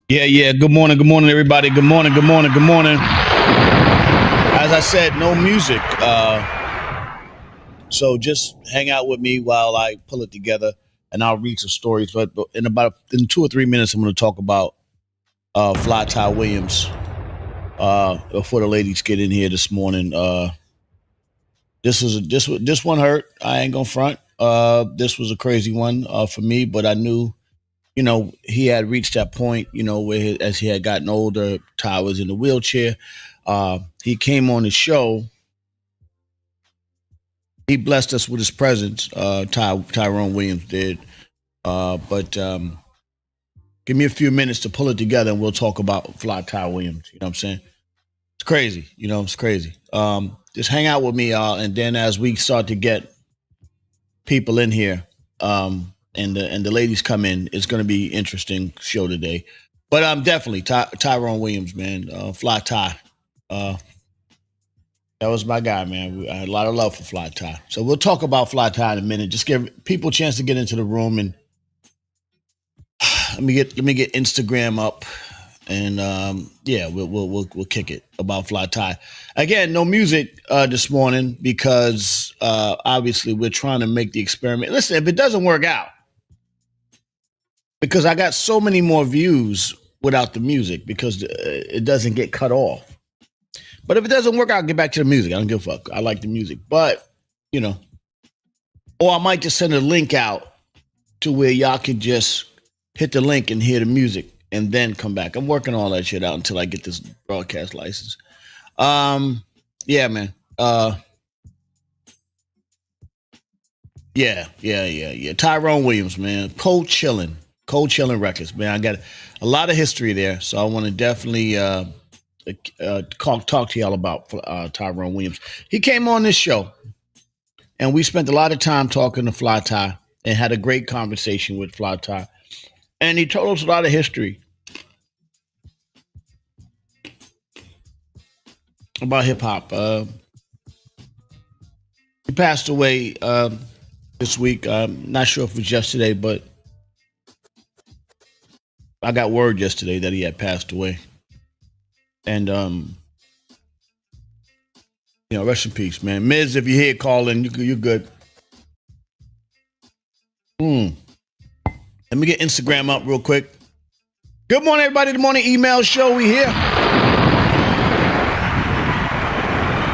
Yeah, yeah. Good morning, everybody. Good morning, good morning, good morning. As I said, no music. So just hang out with me while I pull it together, and I'll read some stories. But in 2 or 3 minutes, I'm going to talk about Fly Ty Williams. Before the ladies get in here this morning, this one hurt. I ain't gonna front. This was a crazy one for me, but I knew he had reached that point, where as he had gotten older, Ty was in the wheelchair. He came on the show. He blessed us with his presence. Tyrone Williams did. But give me a few minutes to pull it together, and we'll talk about Fly Ty Williams. You know what I'm saying? It's crazy. It's crazy. Just hang out with me, y'all, and then as we start to get people in here, and the ladies come in, it's going to be interesting show today. But definitely Tyrone Williams, man. Fly Ty. Uh, that was my guy, man. I had a lot of love for Fly Ty. So we'll talk about Fly Ty in a minute. Just give people a chance to get into the room, and let me get Instagram up, and yeah, we'll kick it about Fly Ty. Again, no music this morning because obviously we're trying to make the experiment. Listen, if it doesn't work out, because I got so many more views without the music because it doesn't get cut off. But if it doesn't work out, I'll get back to the music. I don't give a fuck. I like the music. But, you know, or I might just send a link out to where y'all can just hit the link and hear the music and then come back. I'm working all that shit out until I get this broadcast license. Yeah, man. Yeah. Tyrone Williams, man. Cold Chillin' Records, man. I got a lot of history there, so I want to definitely talk to y'all about Tyrone Williams. He came on this show, and we spent a lot of time talking to Fly Ty and had a great conversation with Fly Ty. And he told us a lot of history about hip hop. He passed away this week. I'm not sure if it was yesterday, but I got word yesterday that he had passed away. And rest in peace, man. Miz, if you're here calling, you're good. Let me get Instagram up real quick. Good morning, everybody. The morning email show. We here.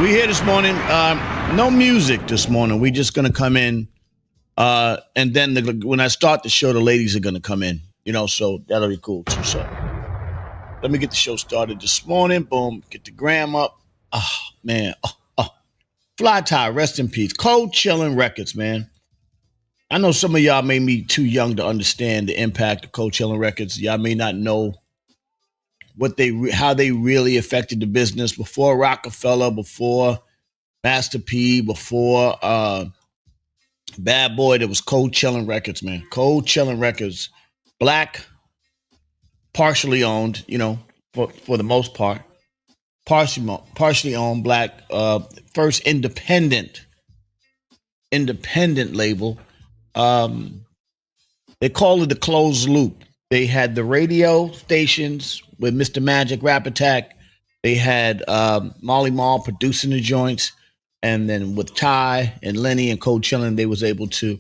We here this morning. No music this morning. We just gonna come in, and then when I start the show, the ladies are gonna come in. So that'll be cool too. So let me get the show started this morning. Boom, get the gram up. Oh man, Fly Ty, rest in peace. Cold Chillin' Records, man. I know some of y'all may be too young to understand the impact of Cold Chillin' Records. Y'all may not know how they really affected the business before Rockefeller, before Master P, before Bad Boy. There was Cold Chillin' Records, man. Cold Chillin' Records, black, partially owned, for the most part, partially owned, black, first independent label. They called it the closed loop. They had the radio stations with Mr. Magic, Rap Attack. They had Molly Mall producing the joints, and then with Ty and Lenny and Cold Chillin', they was able to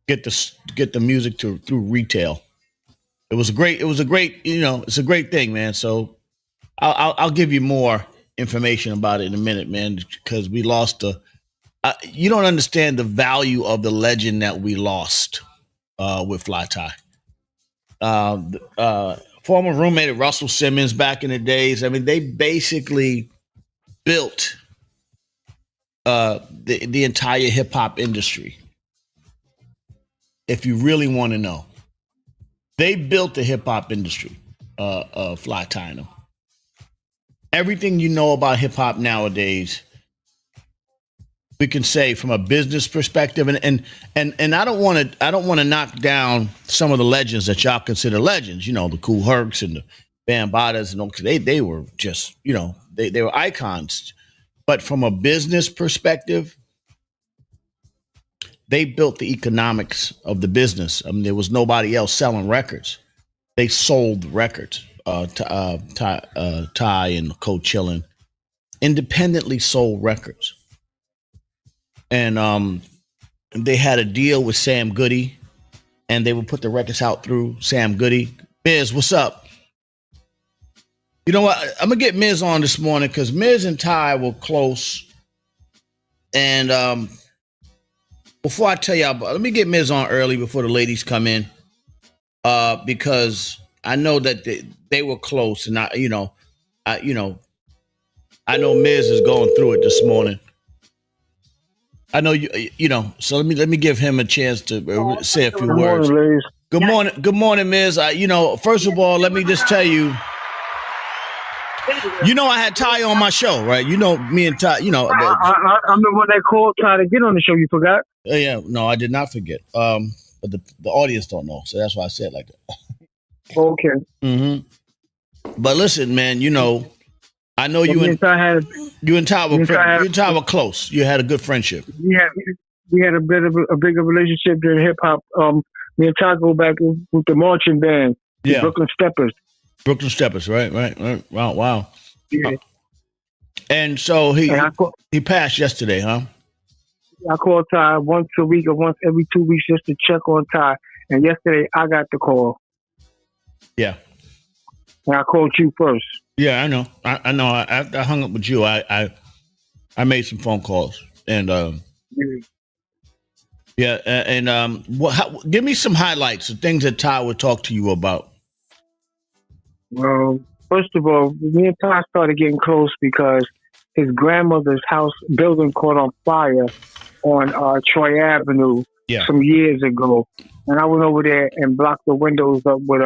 get the music through retail. It's a great it's a great thing, man. So I'll give you more information about it in a minute, man, because we lost you don't understand the value of the legend that we lost with Fly Ty. Former roommate of Russell Simmons back in the days. I mean, they basically built the entire hip hop industry. If you really want to know, they built the hip hop industry. Fly Ty and them. Everything you know about hip hop nowadays, we can say from a business perspective, and I don't want to knock down some of the legends that y'all consider legends. The Kool Hercs and the Bambatas, and they were just they were icons. But from a business perspective, they built the economics of the business. I mean, there was nobody else selling records. They sold records. Ty and Coach Chillin independently sold records, and they had a deal with Sam Goody, and they would put the records out through Sam Goody. Miz, what's up? You know what? I'm gonna get Miz on this morning because Miz and Ty were close. And before I tell y'all, let me get Miz on early before the ladies come in, because I know that they were close, and I know Miz is going through it this morning. I know so let me give him a chance to say a few words. Morning, Good morning, Miz. First of all, let me just tell you. I had Ty on my show, right? Me and Ty. I'm the one that called Ty to get on the show. You forgot? Yeah, no, I did not forget. But the audience don't know, so that's why I said it like that. Okay. Mm-hmm. But listen, man, I know you and Ty were close. You had a good friendship. We had a bigger relationship than hip hop. Me and Ty go back with the marching band, the Brooklyn Steppers. Brooklyn Steppers, right. Wow. Yeah. And so he passed yesterday, huh? I call Ty once a week or once every 2 weeks just to check on Ty. And yesterday I got the call. Yeah. And I called you first. Yeah, I know. I know. After I hung up with you, I made some phone calls, and give me some highlights of things that Ty would talk to you about. Well, first of all, me and Ty started getting close because his grandmother's house building caught on fire on Troy Avenue some years ago. And I went over there and blocked the windows up with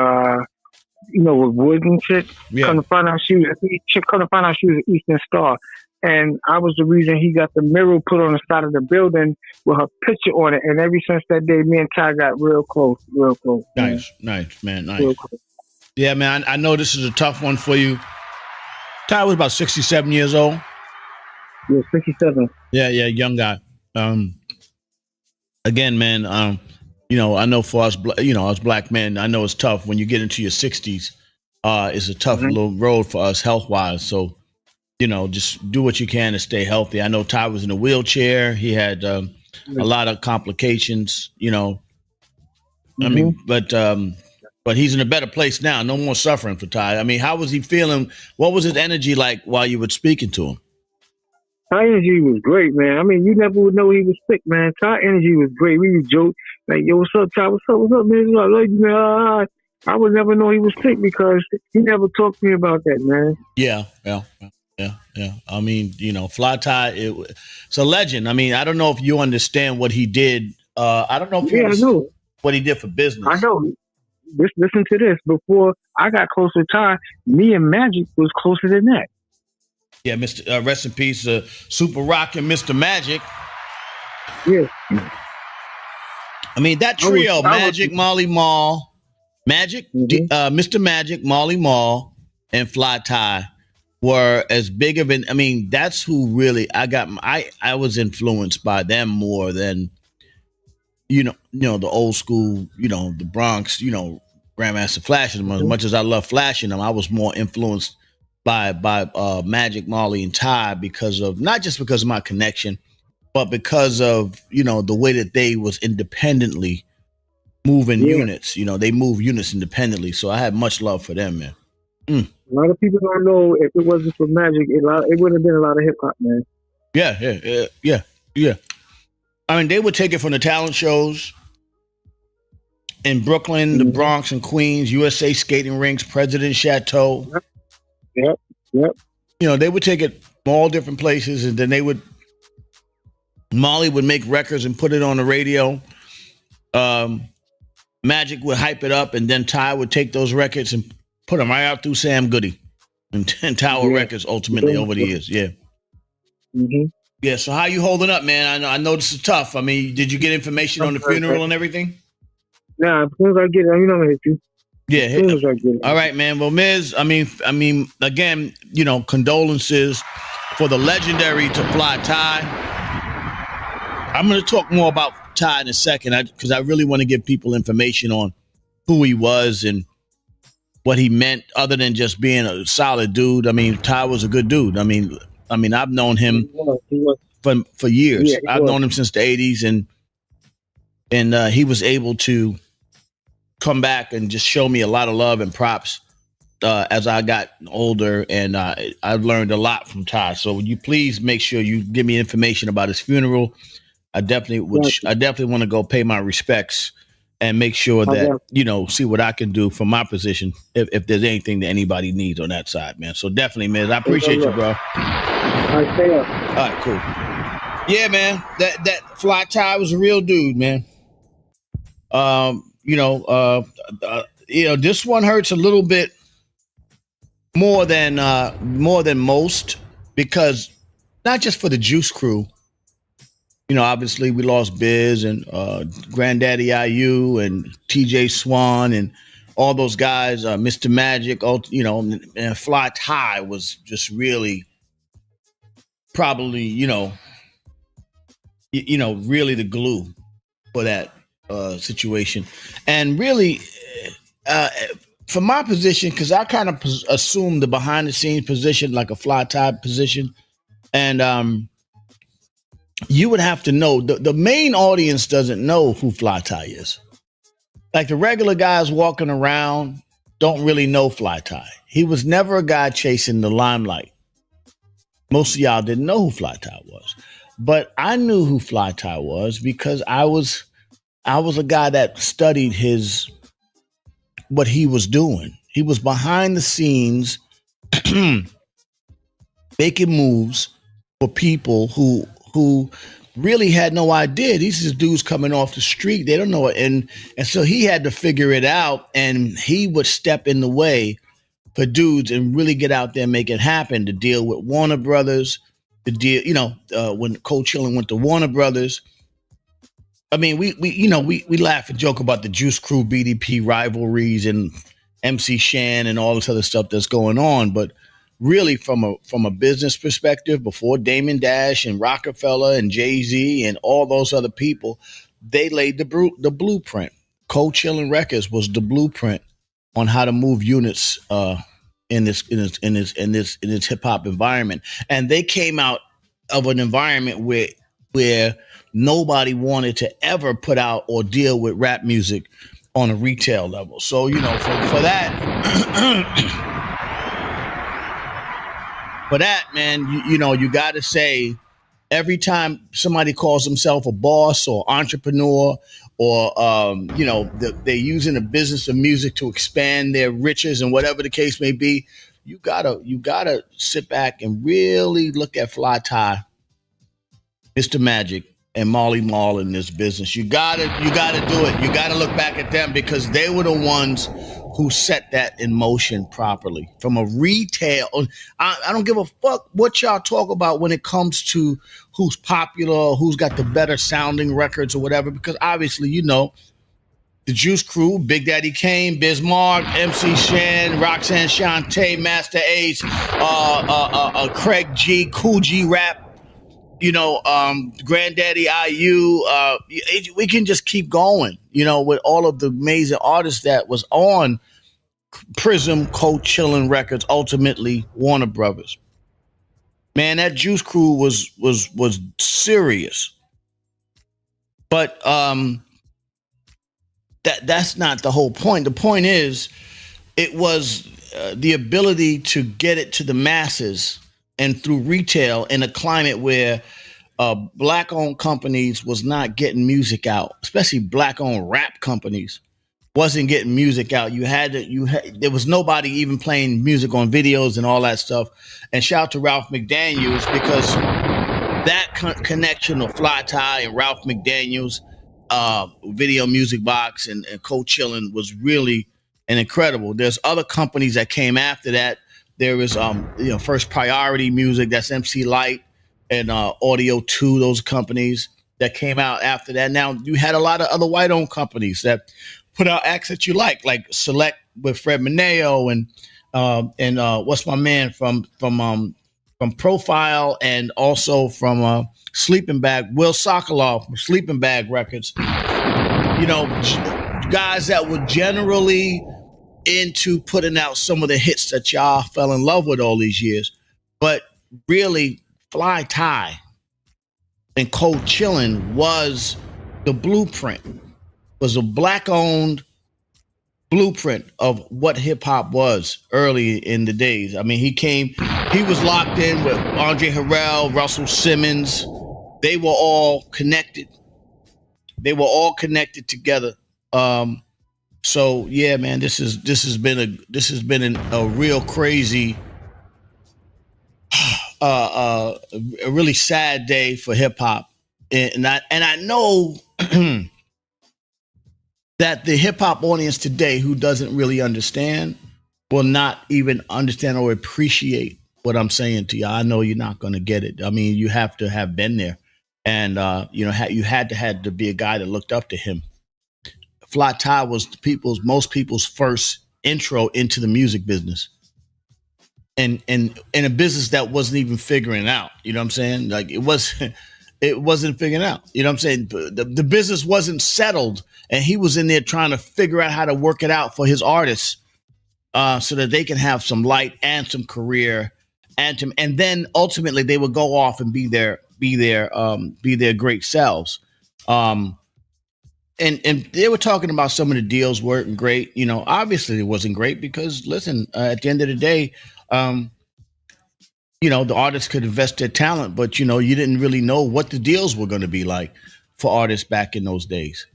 with wood and shit. Yeah. Couldn't find out she was an Eastern Star. And I was the reason he got the mural put on the side of the building with her picture on it. And ever since that day, me and Ty got real close. Nice, man. Nice. Yeah, man, I know this is a tough one for you. Ty was about 67 years old. Yeah, 67. Yeah, young guy. Again, man, I know for us, us black men, I know it's tough when you get into your 60s. It's a tough little road for us health-wise. So, just do what you can to stay healthy. I know Ty was in a wheelchair. He had a lot of complications, I mean, but he's in a better place now. No more suffering for Ty. I mean, how was he feeling? What was his energy like while you were speaking to him? Ty energy was great, man. I mean, you never would know he was sick, man. Ty energy was great. We would joke, like, yo, what's up, Ty? What's up, man? I love you, man. I would never know he was sick because he never talked to me about that, man. Yeah. I mean, Fly Ty, it's a legend. I mean, I don't know if you understand what he did. I don't know if you understand what he did for business. I know. Listen to this. Before I got close to Ty, me and Magic was closer than that. Yeah, Mr. Rest in peace, Super Rock and Mr. Magic. Yeah. I mean, that trio, Magic, Marley Marl, Mr. Magic, Marley Marl, and Fly Ty were as big of an. I mean, that's who really I was influenced by them more than the old school, the Bronx, Grandmaster Flash. As much as I love flashing them, I was more influenced by Magic, Marley, and Ty not just because of my connection, but because of the way that they was independently moving units. They move units independently. So I had much love for them, man. A lot of people don't know if it wasn't for Magic, it would have been a lot of hip hop, man. Yeah. I mean, they would take it from the talent shows in Brooklyn, the Bronx and Queens, USA skating rinks, President Chateau. Yep. They would take it from all different places, and then Molly would make records and put it on the radio. Magic would hype it up, and then Ty would take those records and put them right out through Sam Goody and Tower Records ultimately over the years. Yeah. Mm-hmm. Yeah, so how you holding up, man? I know this is tough. I mean, did you get information on the funeral and everything? Nah, as soon as I get it, I'm gonna hit you. Yeah, as soon as I get it. All right, man. Well, Miz, I mean, again, condolences for the legendary to Fly Ty. I'm going to talk more about Ty in a second because I really want to give people information on who he was and what he meant, other than just being a solid dude. I mean, Ty was a good dude. I mean, I've known him He was. for years. Yeah, he I've was. known him since the '80s, and he was able to come back and just show me a lot of love and props as I got older, and I've learned a lot from Ty. So would you please make sure you give me information about his funeral? I definitely would. Yes. I definitely want to go pay my respects and make sure that Okay. see what I can do from my position if there's anything that anybody needs on that side, man. So definitely, man. I appreciate you, bro. All right, stay up. All right, cool. Yeah, man. That Fly Ty was a real dude, man. This one hurts a little bit more than most, because not just for the Juice Crew. Obviously we lost Biz and Granddaddy IU and TJ Swan and all those guys, Mr. Magic, and Fly Ty was just really probably, really the glue for that situation. And really, from my position, because I kind of assumed the behind the scenes position, like a Fly Ty position, and you would have to know, the main audience doesn't know who Fly Ty is. Like the regular guys walking around don't really know Fly Ty. He was never a guy chasing the limelight. Most of y'all didn't know who Fly Ty was. But I knew who Fly Ty was because I was a guy that studied what he was doing. He was behind the scenes making moves for people who really had no idea. These are dudes coming off the street. They don't know it. And so he had to figure it out, and he would step in the way for dudes and really get out there and make it happen, to deal with Warner Brothers, to deal, when Cold Chillin went to Warner Brothers. I mean, we laugh and joke about the Juice Crew BDP rivalries and MC Shan and all this other stuff that's going on, but really from a business perspective, before Damon Dash and Rockefeller and Jay-Z and all those other people, they laid the blueprint. Cold Chillin Records was the blueprint on how to move units in this hip hop environment, and they came out of an environment where nobody wanted to ever put out or deal with rap music on a retail level. So for that. For that, man, you got to say, every time somebody calls themselves a boss or entrepreneur, or they're using the business of music to expand their riches and whatever the case may be, you gotta sit back and really look at Fly Ty, Mr. Magic, and Marley Marl in this business. You gotta do it. You gotta look back at them, because they were the ones who set that in motion properly. From a retail, I don't give a fuck what y'all talk about when it comes to who's popular, who's got the better sounding records or whatever, because obviously, the Juice Crew, Big Daddy Kane, Biz Mark, MC Shan, Roxanne Shante, Master Ace, Craig G, Cool G Rap, Granddaddy IU, we can just keep going, with all of the amazing artists that was on Prism, Cold Chillin Records, ultimately Warner Brothers. Man, that Juice Crew was serious. But that's not the whole point. The point is, it was the ability to get it to the masses and through retail in a climate where black-owned companies was not getting music out, especially black-owned rap companies wasn't getting music out. There was nobody even playing music on videos and all that stuff. And shout out to Ralph McDaniels, because that connection of Fly Ty and Ralph McDaniels, Video Music Box and Cold Chillin was really an incredible. There's other companies that came after that. There is First Priority Music, that's MC Light, and Audio 2, those companies that came out after that. Now, you had a lot of other white-owned companies that put out acts that you like Select with Fred Mineo and what's my man from Profile, and also from Sleeping Bag, Will Sokolov from Sleeping Bag Records. Guys that were generally into putting out some of the hits that y'all fell in love with all these years. But really, Fly Tie and Cold Chillin' was the blueprint, was a black-owned blueprint of what hip-hop was early in the days. I mean, he was locked in with Andre Harrell, Russell Simmons. They were all connected. They were all connected together. So yeah, man, this has been a real crazy, a really sad day for hip hop, and I know that the hip hop audience today, who doesn't really understand, will not even understand or appreciate what I'm saying to you. I know you're not going to get it. I mean, you have to have been there, and you had to be a guy that looked up to him. Fly Tie was most people's first intro into the music business, and in a business that wasn't even figuring it out. You know what I'm saying? Like it wasn't figuring out. You know what I'm saying? The business wasn't settled, and he was in there trying to figure out how to work it out for his artists, so that they can have some light and some career, and then ultimately they would go off and be their great selves. And they were talking about some of the deals weren't great. You know, obviously it wasn't great because, listen, at the end of the day, the artists could invest their talent, but, you didn't really know what the deals were going to be like for artists back in those days.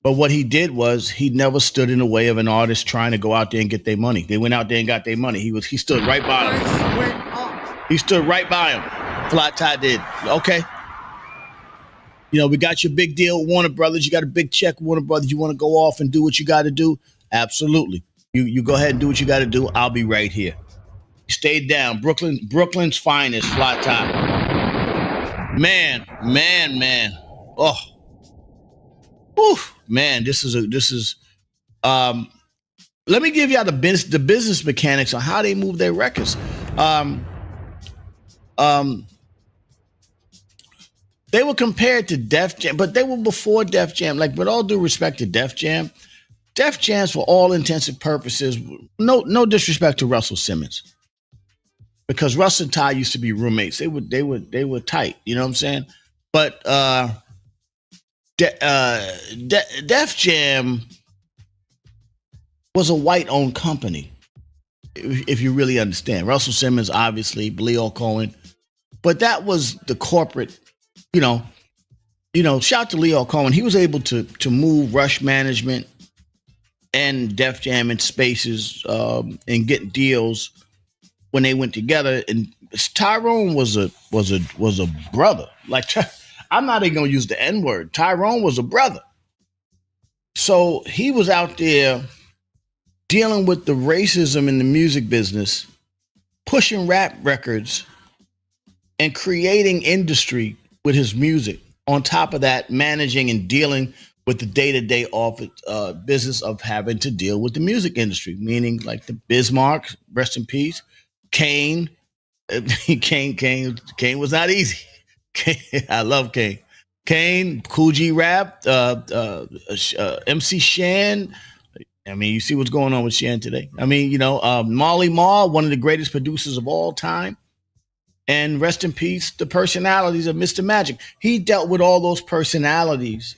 But what he did was he never stood in the way of an artist trying to go out there and get their money. They went out there and got their money. He stood right by him. He stood right by him. Fly Tie did. Okay. We got your big deal, Warner Brothers. You got a big check, Warner Brothers. You want to go off and do what you got to do? Absolutely. You go ahead and do what you got to do. I'll be right here. He stayed down. Brooklyn's finest, Fly Tie. Man. Oh, whew, man. This is. Let me give y'all the business mechanics on how they move their records. They were compared to Def Jam, but they were before Def Jam. Like, with all due respect to Def Jam's, for all intents and purposes, no disrespect to Russell Simmons, because Russ and Ty used to be roommates. They were tight. You know what I'm saying? But Def Jam was a white-owned company, if you really understand. Russell Simmons, obviously, Leo Cohen, but that was the corporate. Shout out to Leo Cohen. He was able to move Rush Management and Def Jam in spaces and get deals when they went together. And Tyrone was a brother. Like, I'm not even gonna use the N-word. Tyrone was a brother. So he was out there dealing with the racism in the music business, pushing rap records, and creating industry with his music. On top of that, managing and dealing with the day-to-day business of having to deal with the music industry, meaning like the Bismarck, rest in peace, Kane. Kane was not easy. I love Kane. Kane, Kool G Rap, MC Shan. I mean, you see what's going on with Shan today. I mean, Marley Marl, one of the greatest producers of all time. And rest in peace, the personalities of Mr. Magic. He dealt with all those personalities,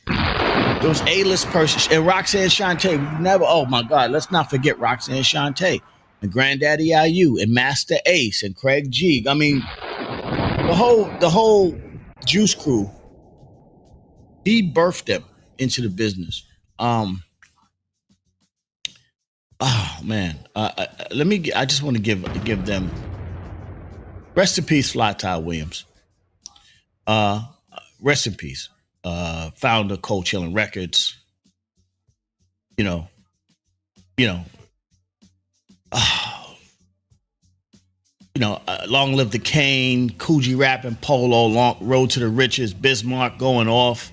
those A-list persons. And Roxanne Shante, oh my God, let's not forget Roxanne Shante and Granddaddy IU and Master Ace and Craig G. I mean, the whole Juice Crew, he birthed them into the business. Oh man, I just want to give them. Rest in peace, Fly Tie Williams. Rest in peace. Founder, Cold Chillin' Records. Long live the Kane, Kool G Rap and Polo, Long Road to the Riches, Bismarck going off.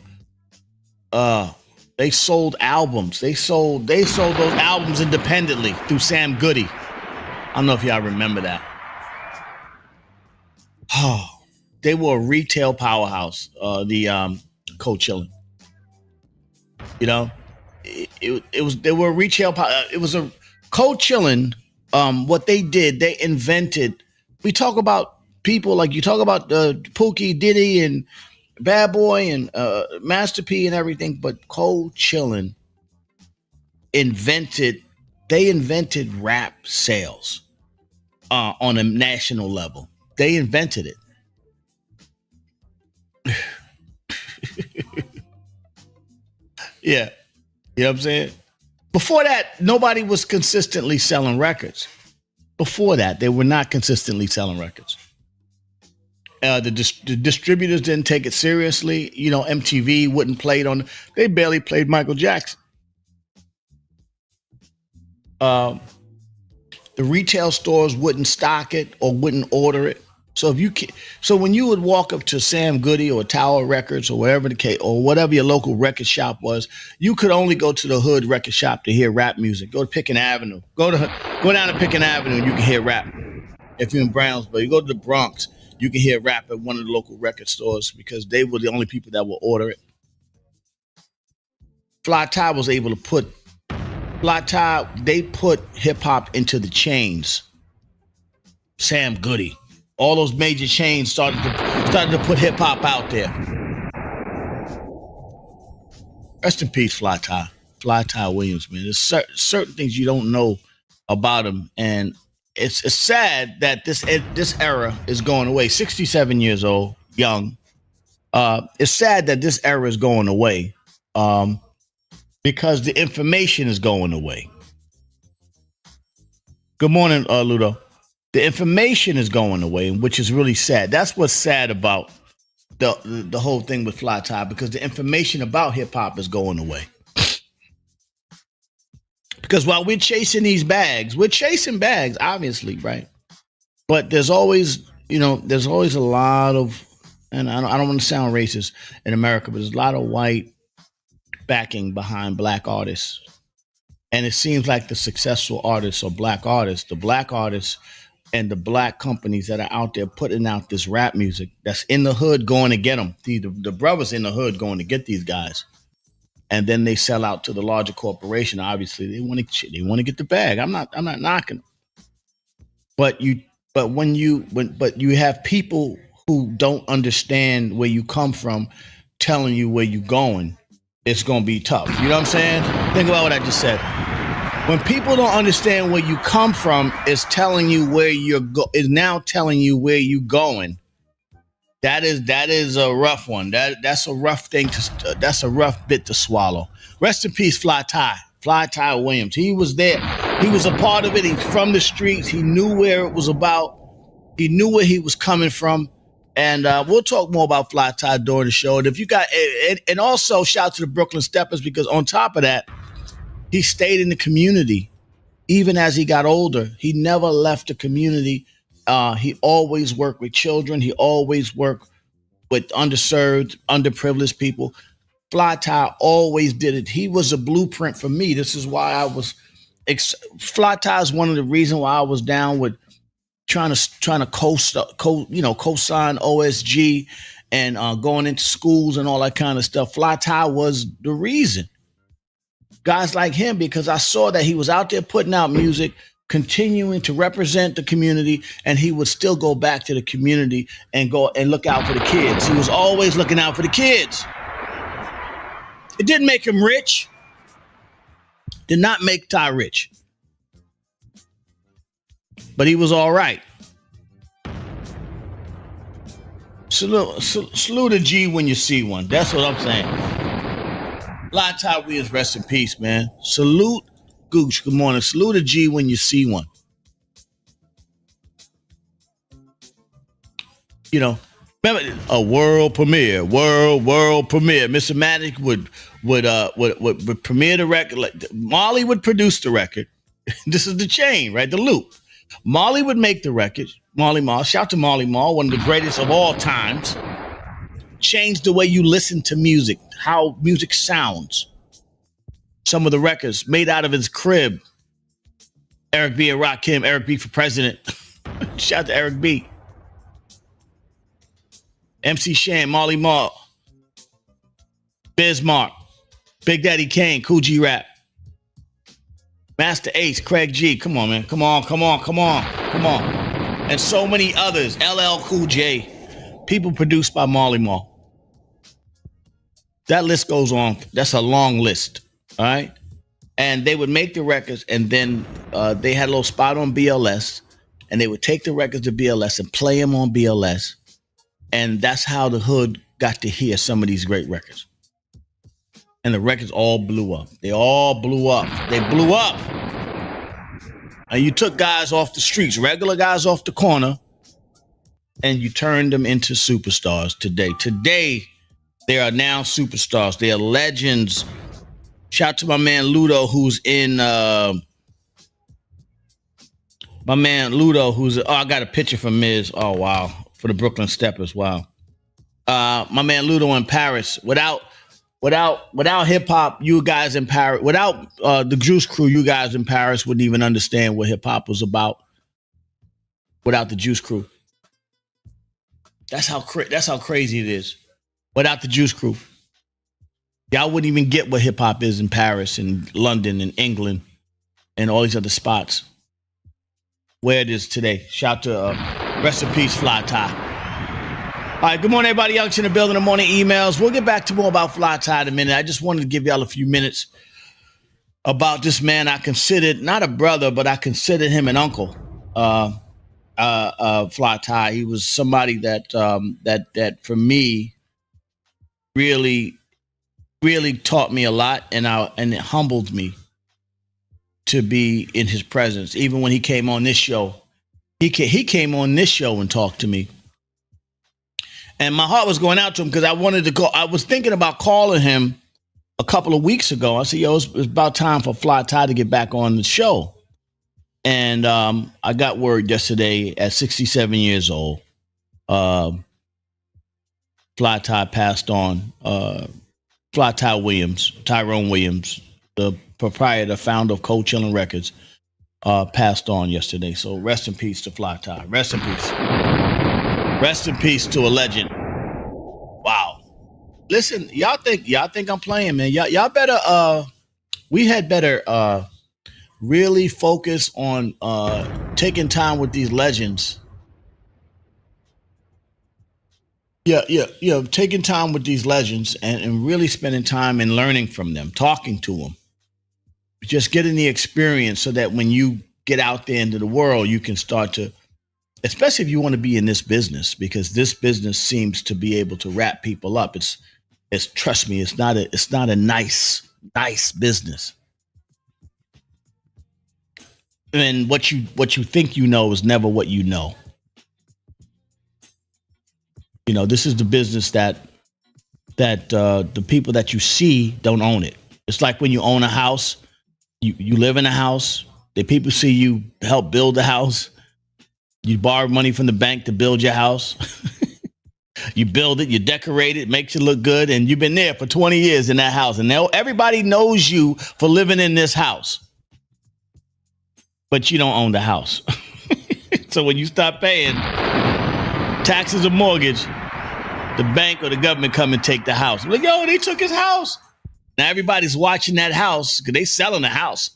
They sold albums. They sold those albums independently through Sam Goody. I don't know if y'all remember that. Oh, they were a retail powerhouse. The Cold Chillin'. They were a retail. It was Cold Chillin', what they did, they invented. We talk about people like you talk about Pookie, Diddy, and Bad Boy, and Master P, and everything, but Cold Chillin' invented. They invented rap sales on a national level. They invented it. Yeah. You know what I'm saying? Before that, nobody was consistently selling records. Before that, they were not consistently selling records. The distributors didn't take it seriously. You know, MTV wouldn't play it on. They barely played Michael Jackson. The retail stores wouldn't stock it or wouldn't order it. So when you would walk up to Sam Goody or Tower Records or wherever the case or whatever your local record shop was, you could only go to the hood record shop to hear rap music. Go to Pickin Avenue. Go down to Pickin Avenue and you can hear rap. If you're in Brownsville, you go to the Bronx, you can hear rap at one of the local record stores because they were the only people that will order it. Fly Ty was able to put hip hop into the chains. Sam Goody. All those major chains started to put hip hop out there. Rest in peace, Fly Ty Williams, man. There's certain things you don't know about him, and it's sad that this era is going away. 67 years old, young. It's sad that this era is going away, because the information is going away. Good morning, Ludo. The information is going away, which is really sad. That's what's sad about the whole thing with Fly Ty, because the information about hip hop is going away. Because while we're chasing these bags, we're chasing bags, obviously, right? But there's always a lot of, and I don't want to sound racist in America, but there's a lot of white backing behind black artists. And it seems like the successful artists or black artists, the black artists and the black companies that are out there putting out this rap music that's in the hood going to get them. The brothers in the hood going to get these guys. And then they sell out to the larger corporation. Obviously, they want to get the bag. I'm not knocking. But you have people who don't understand where you come from telling you where you're going, it's going to be tough. You know what I'm saying? Think about what I just said. When people don't understand where you come from, is telling you where is now telling you where you're going. That is a rough one. That's a rough thing that's a rough bit to swallow. Rest in peace, Fly Ty Williams. He was there. He was a part of it. He's from the streets. He knew where it was about. He knew where he was coming from. And we'll talk more about Fly Ty during the show. And if you got, and also shout out to the Brooklyn Steppers, because on top of that, he stayed in the community. Even as he got older, he never left the community. He always worked with children. He always worked with underserved, underprivileged people. Fly Ty always did it. He was a blueprint for me. This is why I was, Fly Ty is one of the reasons why I was down with trying to co-sign OSG and going into schools and all that kind of stuff. Fly Ty was the reason. Guys like him, because I saw that he was out there putting out music, continuing to represent the community, and he would still go back to the community and go and look out for the kids. He was always looking out for the kids. It didn't make him rich. Did not make Ty rich. But he was all right. Salute a G when you see one. That's what I'm saying. Fly Ty Williams, rest in peace, man. Salute Gooch, good morning. Salute a G when you see one. You know, remember a world premiere. Mr. Matic would premiere the record. Like, Marley would produce the record. This is the chain, right? The loop. Marley would make the record. Marley Marl. Shout out to Marley Marl, one of the greatest of all times. Changed the way you listen to music, how music sounds. Some of the records made out of his crib. Eric B. and Rakim, Eric B. for president. Shout out to Eric B. MC Shan, Marley Marl, Bismarck, Big Daddy Kane, Cool G Rap. Master Ace, Craig G. Come on, man. Come on. And so many others. LL Cool J. People produced by Marley Marl. That list goes on. That's a long list. All right. And they would make the records, and then they had a little spot on BLS, and they would take the records to BLS and play them on BLS. And that's how the hood got to hear some of these great records. And the records all blew up. They blew up. And you took guys off the streets, regular guys off the corner, and you turned them into superstars today. Today, they are now superstars. They are legends. Shout out to my man Ludo, who's in I got a picture from Miz. Oh wow. For the Brooklyn Steppers. Wow. My man Ludo in Paris. Without hip hop, you guys in Paris, without the Juice Crew, you guys in Paris wouldn't even understand what hip hop was about. Without the Juice Crew. That's how crazy it is. Without the Juice Crew. Y'all wouldn't even get what hip hop is in Paris and London and England and all these other spots. Where it is today. Shout to rest in peace, Fly Tie. All right, good morning, everybody. Young's in the building. The morning emails. We'll get back to more about Fly Tie in a minute. I just wanted to give y'all a few minutes about this man I considered not a brother, but I considered him an uncle. Fly Tie. He was somebody that for me really taught me a lot, and it humbled me to be in his presence. Even when he came on this show, he came on this show and talked to me, and my heart was going out to him because I wanted to go. I was thinking about calling him a couple of weeks ago. I said, "Yo, it's about time for Fly Tie to get back on the show." And I got word yesterday at 67 years old, Fly Tie passed on. Fly Ty Williams, Tyrone Williams, the proprietor, founder of Cold Chillin' Records, passed on yesterday. So rest in peace to Fly Ty. Rest in peace. Rest in peace to a legend. Wow. Listen, y'all think I'm playing, man. Y'all better we had better really focus on taking time with these legends. Yeah, taking time with these legends and really spending time and learning from them, talking to them, just getting the experience so that when you get out there into the world, you can start to, especially if you want to be in this business, because this business seems to be able to wrap people up. It's trust me, it's not a nice business. And what you think you know is never what you know. You know, this is the business that the people that you see don't own it. It's like when you own a house, you live in a house, the people see you help build the house. You borrow money from the bank to build your house. You build it, you decorate it, makes it look good, and you've been there for 20 years in that house. And now everybody knows you for living in this house. But you don't own the house. So when you stop paying taxes or mortgage, the bank or the government come and take the house. Like, yo, they took his house. Now everybody's watching that house because they selling the house.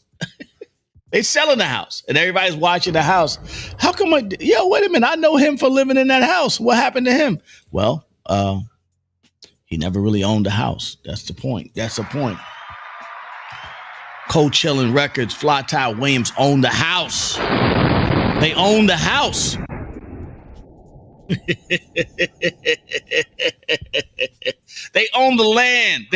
They selling the house, and everybody's watching the house. How come? Wait a minute. I know him for living in that house. What happened to him? Well, he never really owned a house. That's the point. Cold Chillin' Records, Fly Ty Williams owned the house. They own the house. They own the land.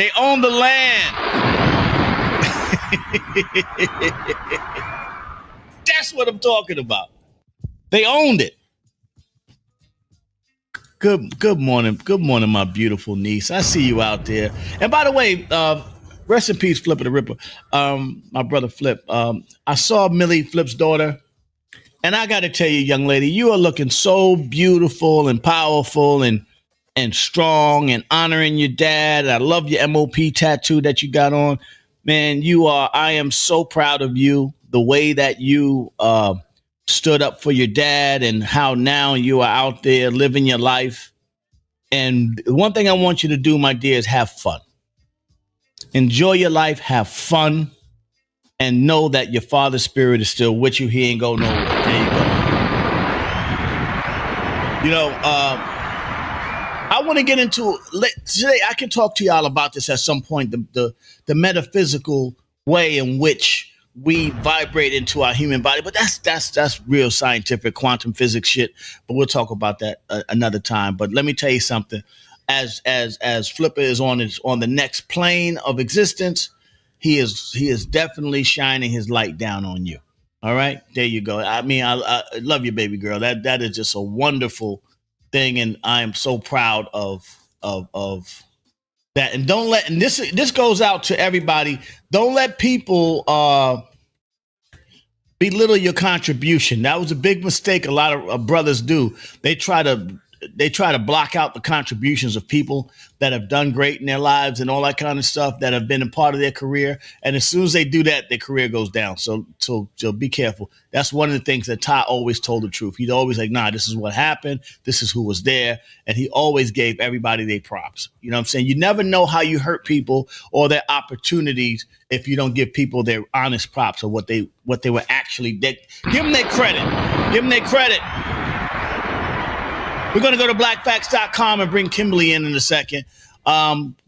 That's what I'm talking about. They owned it. Good morning. Good morning, my beautiful niece. I see you out there. And by the way, rest in peace, Flip of the Ripper. My brother Flip. I saw Millie, Flip's daughter. And I got to tell you, young lady, you are looking so beautiful and powerful and strong and honoring your dad. I love your MOP tattoo that you got on. Man, I am so proud of you. The way that you stood up for your dad and how now you are out there living your life. And one thing I want you to do, my dear, is have fun. Enjoy your life. Have fun. and know that your Father's Spirit is still with you. He ain't go nowhere. There you go. You know, I want to get into today. I can talk to y'all about this at some point. The metaphysical way in which we vibrate into our human body, but that's real scientific quantum physics shit. But we'll talk about that another time. But let me tell you something. As Flipper is on the next plane of existence, he is definitely shining his light down on you. All right, there you go. I mean, I love you, baby girl. That is just a wonderful thing, and I am so proud of that. And don't let, and this goes out to everybody. Don't let people belittle your contribution. That was a big mistake a lot of brothers do. They try to block out the contributions of people that have done great in their lives and all that kind of stuff, that have been a part of their career. And as soon as they do that, their career goes down. So be careful. That's one of the things that Ty always told the truth. He'd always like, nah, this is what happened. This is who was there. And he always gave everybody their props. You know what I'm saying? You never know how you hurt people or their opportunities if you don't give people their honest props or what they were actually. Give them their credit. Give them their credit. We're going to go to blackfacts.com and bring Kimberly in a second.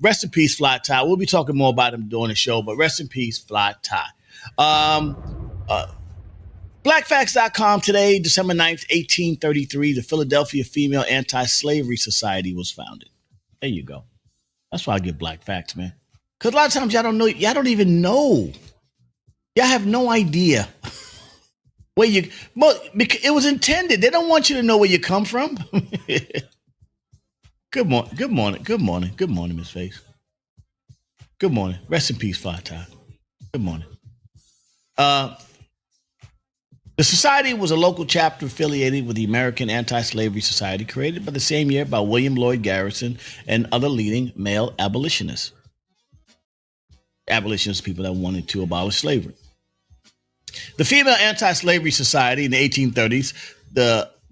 Rest in peace, Fly Ty. We'll be talking more about him during the show, but rest in peace, Fly Ty. Blackfacts.com today, December 9th, 1833, the Philadelphia Female Anti-Slavery Society was founded. There you go. That's why I give Black Facts, man. Because a lot of times y'all don't know. Y'all don't even know. Y'all have no idea. It was intended. They don't want you to know where you come from. Good morning, Miss Face. Good morning. Rest in peace, Fly Ty. Good morning. The society was a local chapter affiliated with the American Anti-Slavery Society, created by the same year by William Lloyd Garrison and other leading male abolitionists. Abolitionists, people that wanted to abolish slavery. The Female Anti-Slavery Society in the 1830s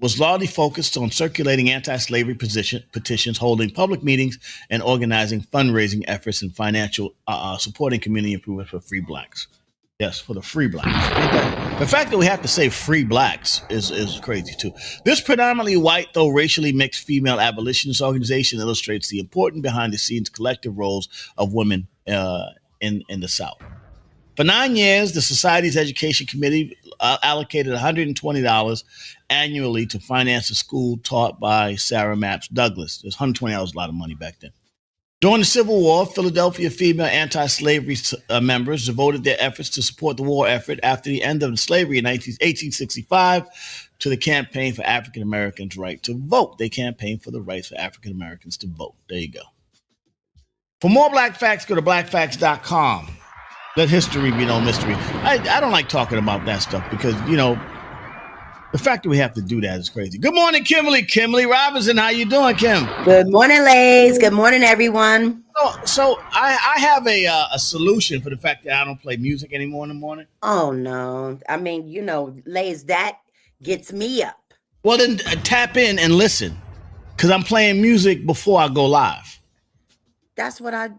was largely focused on circulating anti-slavery petitions, holding public meetings, and organizing fundraising efforts and financial supporting community improvement for free blacks. Yes, for the free blacks. The fact that we have to say free blacks is crazy too. This predominantly white, though racially mixed female abolitionist organization illustrates the important behind-the-scenes collective roles of women in the South. For 9 years, the Society's Education Committee allocated $120 annually to finance a school taught by Sarah Mapps Douglas. There's $120 a lot of money back then. During the Civil War, Philadelphia female anti-slavery members devoted their efforts to support the war effort after the end of slavery in 1865 to the Campaign for African Americans' Right to Vote. They campaigned for the rights for African Americans to vote. There you go. For more Black Facts, go to blackfacts.com. Let history be no mystery. I don't like talking about that stuff because, you know, the fact that we have to do that is crazy. Good morning, Kimberly. Kimberly Robinson, how you doing, Kim? Good morning, Lays. Good morning, everyone. So I have a solution for the fact that I don't play music anymore in the morning. Oh, no. I mean, you know, Lays, that gets me up. Well, then tap in and listen because I'm playing music before I go live. That's what I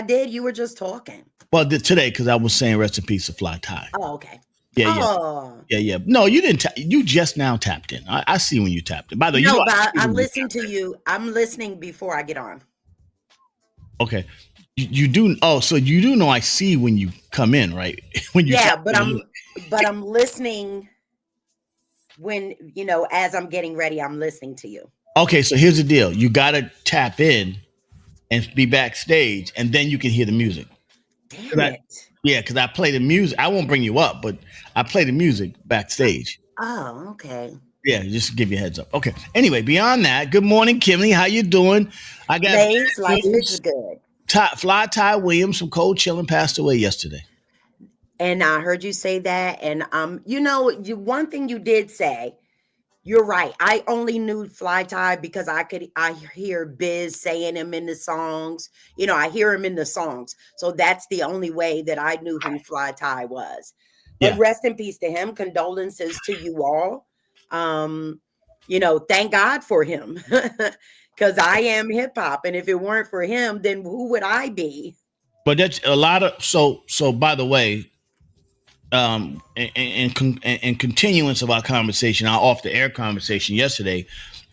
did. You were just talking. Well, today, because I was saying rest in peace to Fly Ty. Oh, okay. Yeah. No, you didn't. You just now tapped in. I see when you tapped in. By the way, no, but I listen to you. I'm listening before I get on. Okay, you do. Oh, so you do know I see when you come in, right? When you but I'm listening when as I'm getting ready. I'm listening to you. Okay, so here's the deal. You got to tap in and be backstage, and then you can hear the music. Damn it. Because I play the music. I won't bring you up, but I play the music backstage. Oh, okay. Yeah, just to give you a heads up. Okay. Anyway, beyond that, good morning, Kimberly. How you doing? I got life is good. Fly Ty Williams from Cold Chillin' passed away yesterday. And I heard you say that. And one thing you did say, you're right. I only knew Fly Ty because I hear Biz saying him in the songs. I hear him in the songs. So that's the only way that I knew who Fly Ty was. But rest in peace to him. Condolences to you all. Thank God for him. Because I am hip hop. And if it weren't for him, then who would I be? But that's a lot of so by the way, in continuance of our conversation, our off the air conversation yesterday,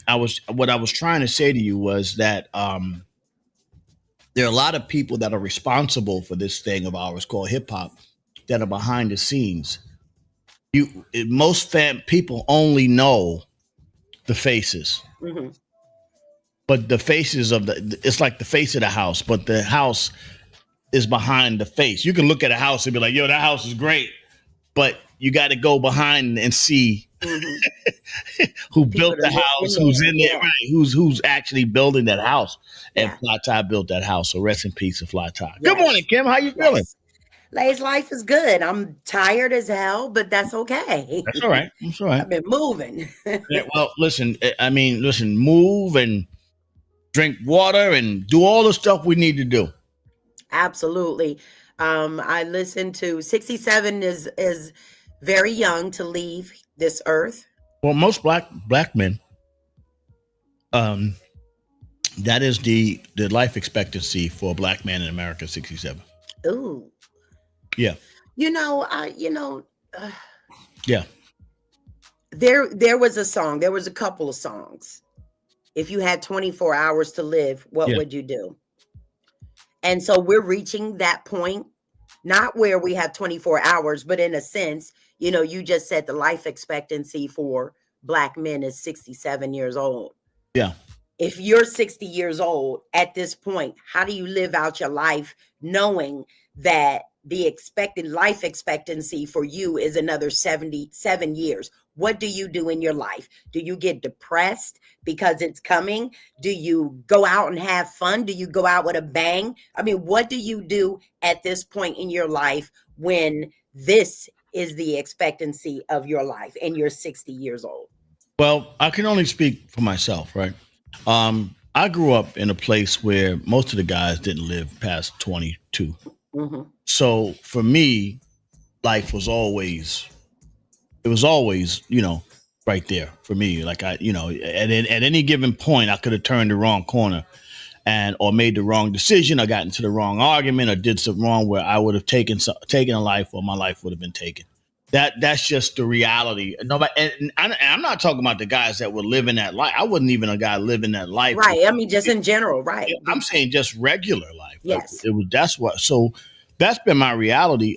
what I was trying to say to you was that there are a lot of people that are responsible for this thing of ours called hip hop that are behind the scenes. Most people only know the faces, Mhm. but the faces of it's like the face of the house, but the house is behind the face. You can look at a house and be like, yo, that house is great, but you got to go behind and see Mhm. who People built that the live house, in who's there, in there, yeah. right? Who's actually building that house. And Yeah. Fly Tie built that house. So rest in peace to Fly Tie. Good Yes. morning, Kim. How you feeling? Yes. Lay's life is good. I'm tired as hell, but that's okay. That's all right. That's all right. I've been moving. Yeah, well, listen, move and drink water and do all the stuff we need to do. Absolutely. I listened to 67 is very young to leave this earth. Well, most black men, that is the life expectancy for a black man in America, 67. Ooh. Yeah. Yeah. There was a song. There was a couple of songs. If you had 24 hours to live, what would you do? And so we're reaching that point, not where we have 24 hours, but in a sense, you just said the life expectancy for black men is 67 years old. Yeah. If you're 60 years old at this point, how do you live out your life knowing that the expected life expectancy for you is another 77 years? What do you do in your life? Do you get depressed because it's coming? Do you go out and have fun? Do you go out with a bang? I mean, what do you do at this point in your life when this is the expectancy of your life and you're 60 years old? Well, I can only speak for myself, right? I grew up in a place where most of the guys didn't live past 22. Mm-hmm. So for me, life was always, right there for me. Like at any given point, I could have turned the wrong corner or made the wrong decision or got into the wrong argument or did something wrong where I would have taken a life or my life would have been taken. That's just the reality. Nobody, and I'm not talking about the guys that were living that life. I wasn't even a guy living that life. Right. I mean, just in general, right. I'm saying just regular life. Yes. So that's been my reality.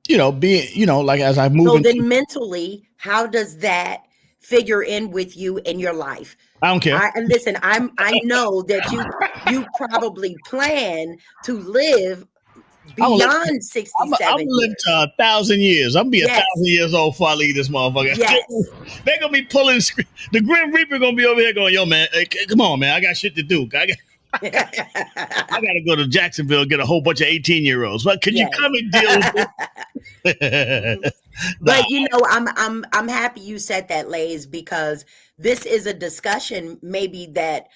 Like as I move. So then mentally, how does that figure in with you in your life? I don't care. And listen, I know that you probably plan to live beyond 67 I'm gonna live to 1,000 years. I'm gonna be 1,000 years old before I leave this motherfucker. Yes. They're gonna be pulling the Grim Reaper gonna be over here going, yo man, hey, come on man, I got shit to do. I gotta go to Jacksonville and get a whole bunch of 18-year-olds. But could you come and deal with it? But I'm happy you said that, Lays, because this is a discussion maybe that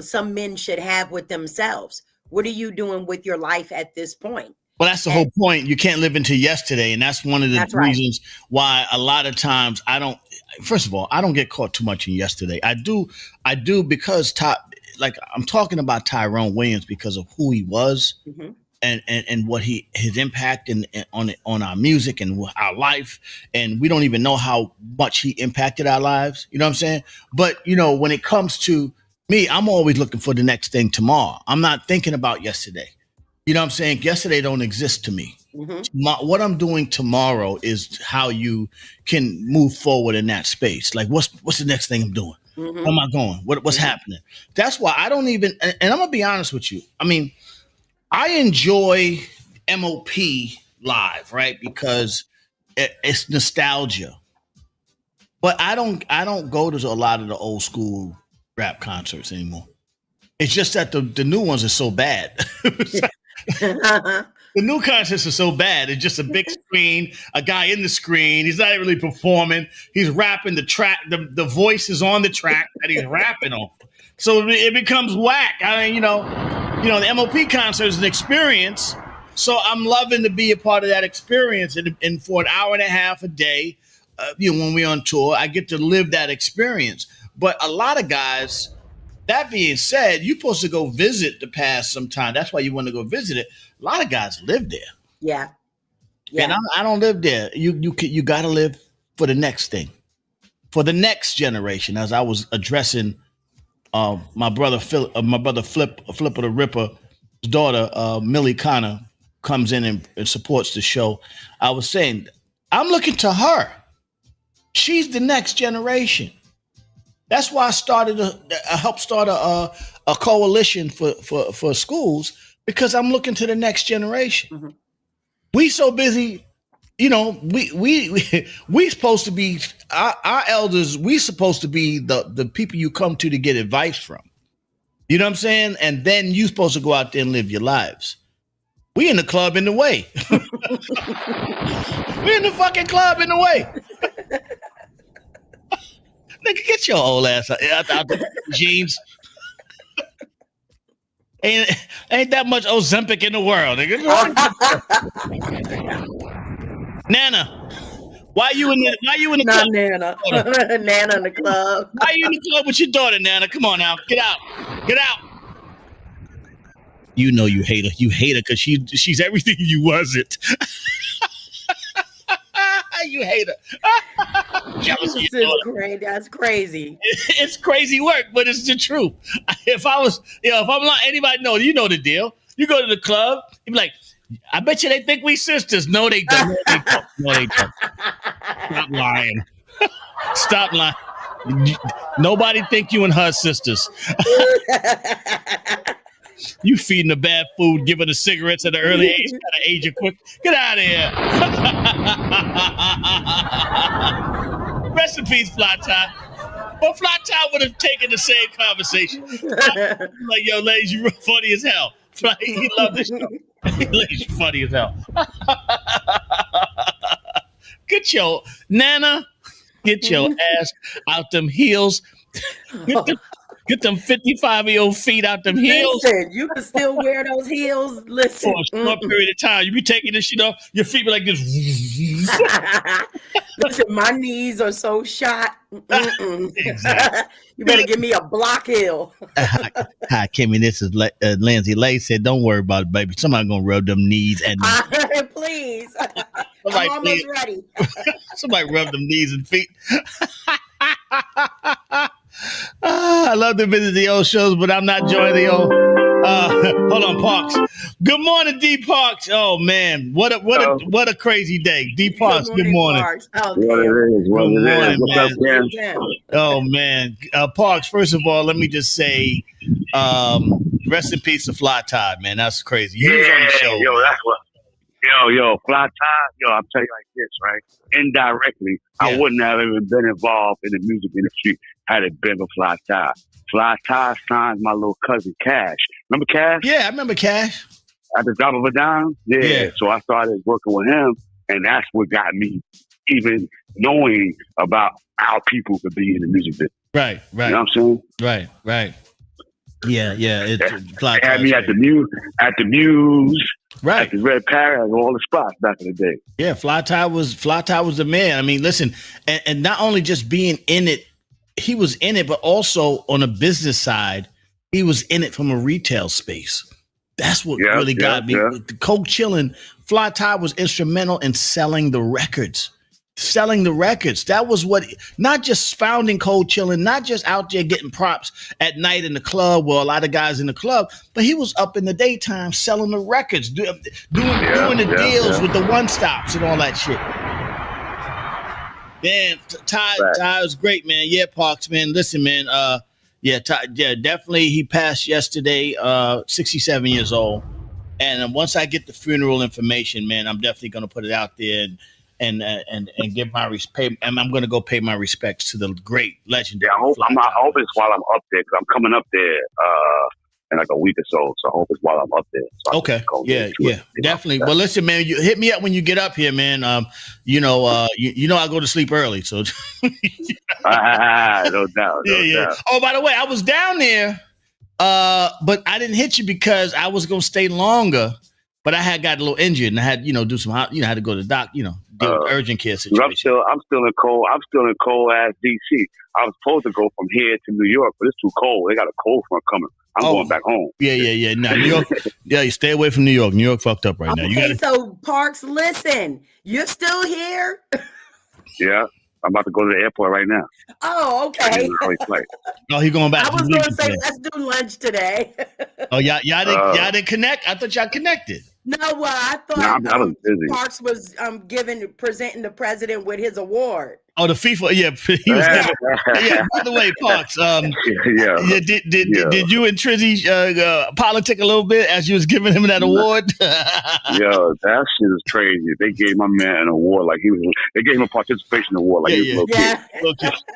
some men should have with themselves. What are you doing with your life at this point? Well, that's the whole point. You can't live into yesterday. And that's one of the reasons why a lot of times I don't get caught too much in yesterday. I do because I'm talking about Tyrone Williams because of who he was and what his impact on our music and our life. And we don't even know how much he impacted our lives. You know what I'm saying? But, when it comes to me, I'm always looking for the next thing tomorrow. I'm not thinking about yesterday. You know what I'm saying? Yesterday don't exist to me. What I'm doing tomorrow is how you can move forward in that space. Like, what's the next thing I'm doing? Where am I going? What's happening? That's why I don't even, and I'm going to be honest with you. I mean, I enjoy MOP live, right? Because it's nostalgia. But I don't go to a lot of the old school rap concerts anymore. It's just that the new ones are so bad. The new concerts are so bad. It's just a big screen, a guy in the screen. He's not really performing. He's rapping the track. The voice is on the track that he's rapping on. So it becomes whack. I mean, the MOP concert is an experience. So I'm loving to be a part of that experience. And for an hour and a half a day, when we're on tour, I get to live that experience. But a lot of guys, that being said, you're supposed to go visit the past sometime. That's why you want to go visit it. A lot of guys live there. Yeah. Yeah. And I don't live there. You got to live for the next thing, for the next generation. As I was addressing my brother Flip of the Ripper's daughter, Millie Connor, comes in and supports the show. I was saying, I'm looking to her. She's the next generation. That's why I helped start a coalition for schools, because I'm looking to the next generation. Mm-hmm. We so busy, we supposed to be our elders. We supposed to be the people you come to get advice from. You know what I'm saying? And then you supposed to go out there and live your lives. We in the club in the way. We in the fucking club in the way. Nigga, get your old ass out the jeans. Ain't that much Ozempic in the world, nigga. Nana, why you in the Not club? Nana. Nana in the club. Why you in the club with your daughter, Nana? Come on now, get out. You know you hate her. You hate her because she's everything you wasn't. You hate her. Jealousy. That's crazy. It's crazy work, but it's the truth. If I'm not anybody know, you know the deal. You go to the club, you be like, I bet you they think we sisters. No, they don't. No, they don't. Stop lying. Stop lying. Nobody think you and her sisters. You feeding the bad food, giving the cigarettes at an early age, got to age it quick. Get out of here. Rest in peace, Fly Tie. Well, Fly Tie would have taken the same conversation. Like, yo, ladies, you funny as hell. He loved this show. Ladies, you funny as hell. Get your Nana, get your ass out them heels. Get them 55-year-old feet out them heels. Listen, you can still wear those heels. Listen. For a short period of time. You be taking this shit off, your feet be like this. Listen, my knees are so shot. Exactly. You better give me a block heel. Hi, Kimmy. This is Lindsay. Lay said, don't worry about it, baby. Somebody gonna rub them knees and please. Somebody, I'm almost ready. Somebody rub them knees and feet. I love to visit the old shows, but I'm not joining the old. Hold on, Parks. Good morning, D Parks. Oh man, what a crazy day, D Parks. Good morning. Oh, what it is? What's up, Dan? Oh man, Parks. First of all, let me just say, rest in peace to Fly Tie, man. That's crazy. You was on the show. Yo, that's what. Yo, Fly Tie. I'll tell you like this, right? Indirectly, I wouldn't have even been involved in the music industry had it been for Fly Tie. Fly Tie signed my little cousin Cash. Remember Cash? Yeah, I remember Cash. At the drop of a dime? Yeah. So I started working with him, and that's what got me even knowing about how people could be in the music business. Right. You know what I'm saying? Right. Yeah. They had me at the Muse, right, at the Red Parrot, all the spots back in the day. Yeah, Fly Tie was the man. I mean, listen, and not only just being in it, he was in it, but also on a business side, he was in it from a retail space. That's what really got me. With the Cold Chillin', Fly Tie was instrumental in selling the records. That was what, not just founding Cold Chillin', not just out there getting props at night in the club where a lot of guys in the club, but he was up in the daytime selling the records, doing the deals with the one stops and all that shit. Man, Ty was great, man. Yeah, Parks, man. Listen, man. Ty, definitely. He passed yesterday. 67 years old. And once I get the funeral information, man, I'm definitely gonna put it out there and give my respect. And I'm gonna go pay my respects to the great legendary. Yeah, I'm hoping it's while I'm up there because I'm coming up there in like a week or so. So I hope it's while I'm up there. So okay. Yeah, definitely. Well, listen, man, you hit me up when you get up here, man. You know I go to sleep early, so no doubt. Oh, by the way, I was down there, but I didn't hit you because I was gonna stay longer, but I had got a little injured and I had do some, I had to go to the deal with urgent care situation. I'm still in cold ass DC. I was supposed to go from here to New York, but it's too cold. They got a cold front coming. I'm going back home. Yeah. No, New York. Yeah, you stay away from New York. New York fucked up right now. Okay, so Parks, listen, you're still here? Yeah. I'm about to go to the airport right now. Oh, okay. Oh, he going back. I was going to say, let's do lunch today. Oh, y'all didn't connect? I thought y'all connected. No, I thought Parks was presenting the president with his award. Oh, the FIFA, yeah. He was yeah. By the way, Parks, did you and Trizzy politic a little bit as you was giving him that award? Yo, that shit is crazy. They gave my man an award like they gave him a participation award like he was a little kid.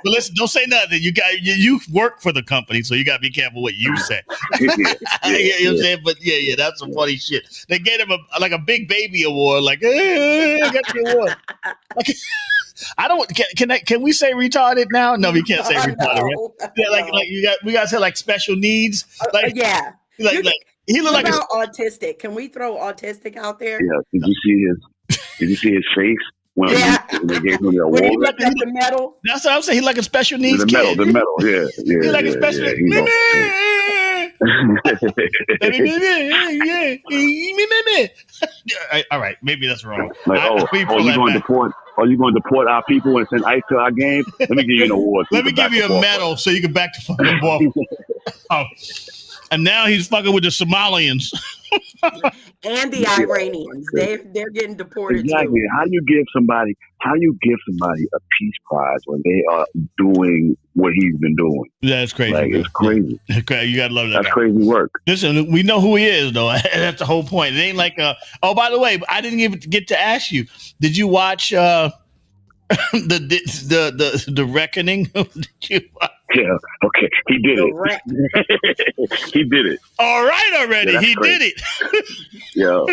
But listen, don't say nothing. You work for the company, so you got to be careful what you say. You know what I'm saying? But yeah, that's some funny shit. They gave him a big baby award, like, hey, I got the award. I don't. Can we say retarded now? No, we can't say retarded. Right? Yeah, we got to say like special needs. Like he look like autistic. Can we throw autistic out there? Yeah. Did you see his face when they gave him the award? When he looked at the medal. That's what I'm saying. He like a special needs kid. The medal. Yeah. He like a special. All right, maybe that's wrong. Like, you going to deport? Are you going to deport our people and send ICE to our games? Let me give you an award. Let me give you a medal so you can back the fucking ball. And now he's fucking with the Somalians and the Iranians. They're getting deported exactly. too. How do you give somebody a peace prize when they are doing what he's been doing? Yeah, it's crazy. Like, it's crazy. Okay, you gotta love that. That's crazy work. Listen, we know who he is, though. That's the whole point. It ain't like oh, by the way, I didn't even get to ask you. Did you watch the Reckoning? Did you watch? Yeah. Okay. He did it. He did it. All right, already. Yeah, he did it. Yo,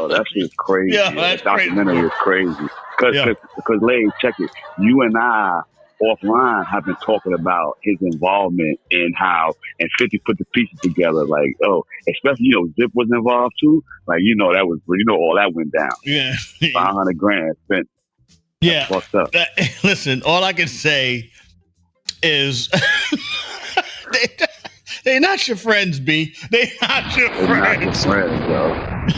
that's just crazy. Yeah, that documentary is crazy. Because, Lay, check it. You and I offline have been talking about his involvement in how and 50 put the pieces together. Like, especially Zip was involved too. Like, that was all that went down. Yeah, $500,000 spent. Yeah, fucked up. Listen, all I can say is they're not your friends, B. They're not your friends. Not your friends, bro.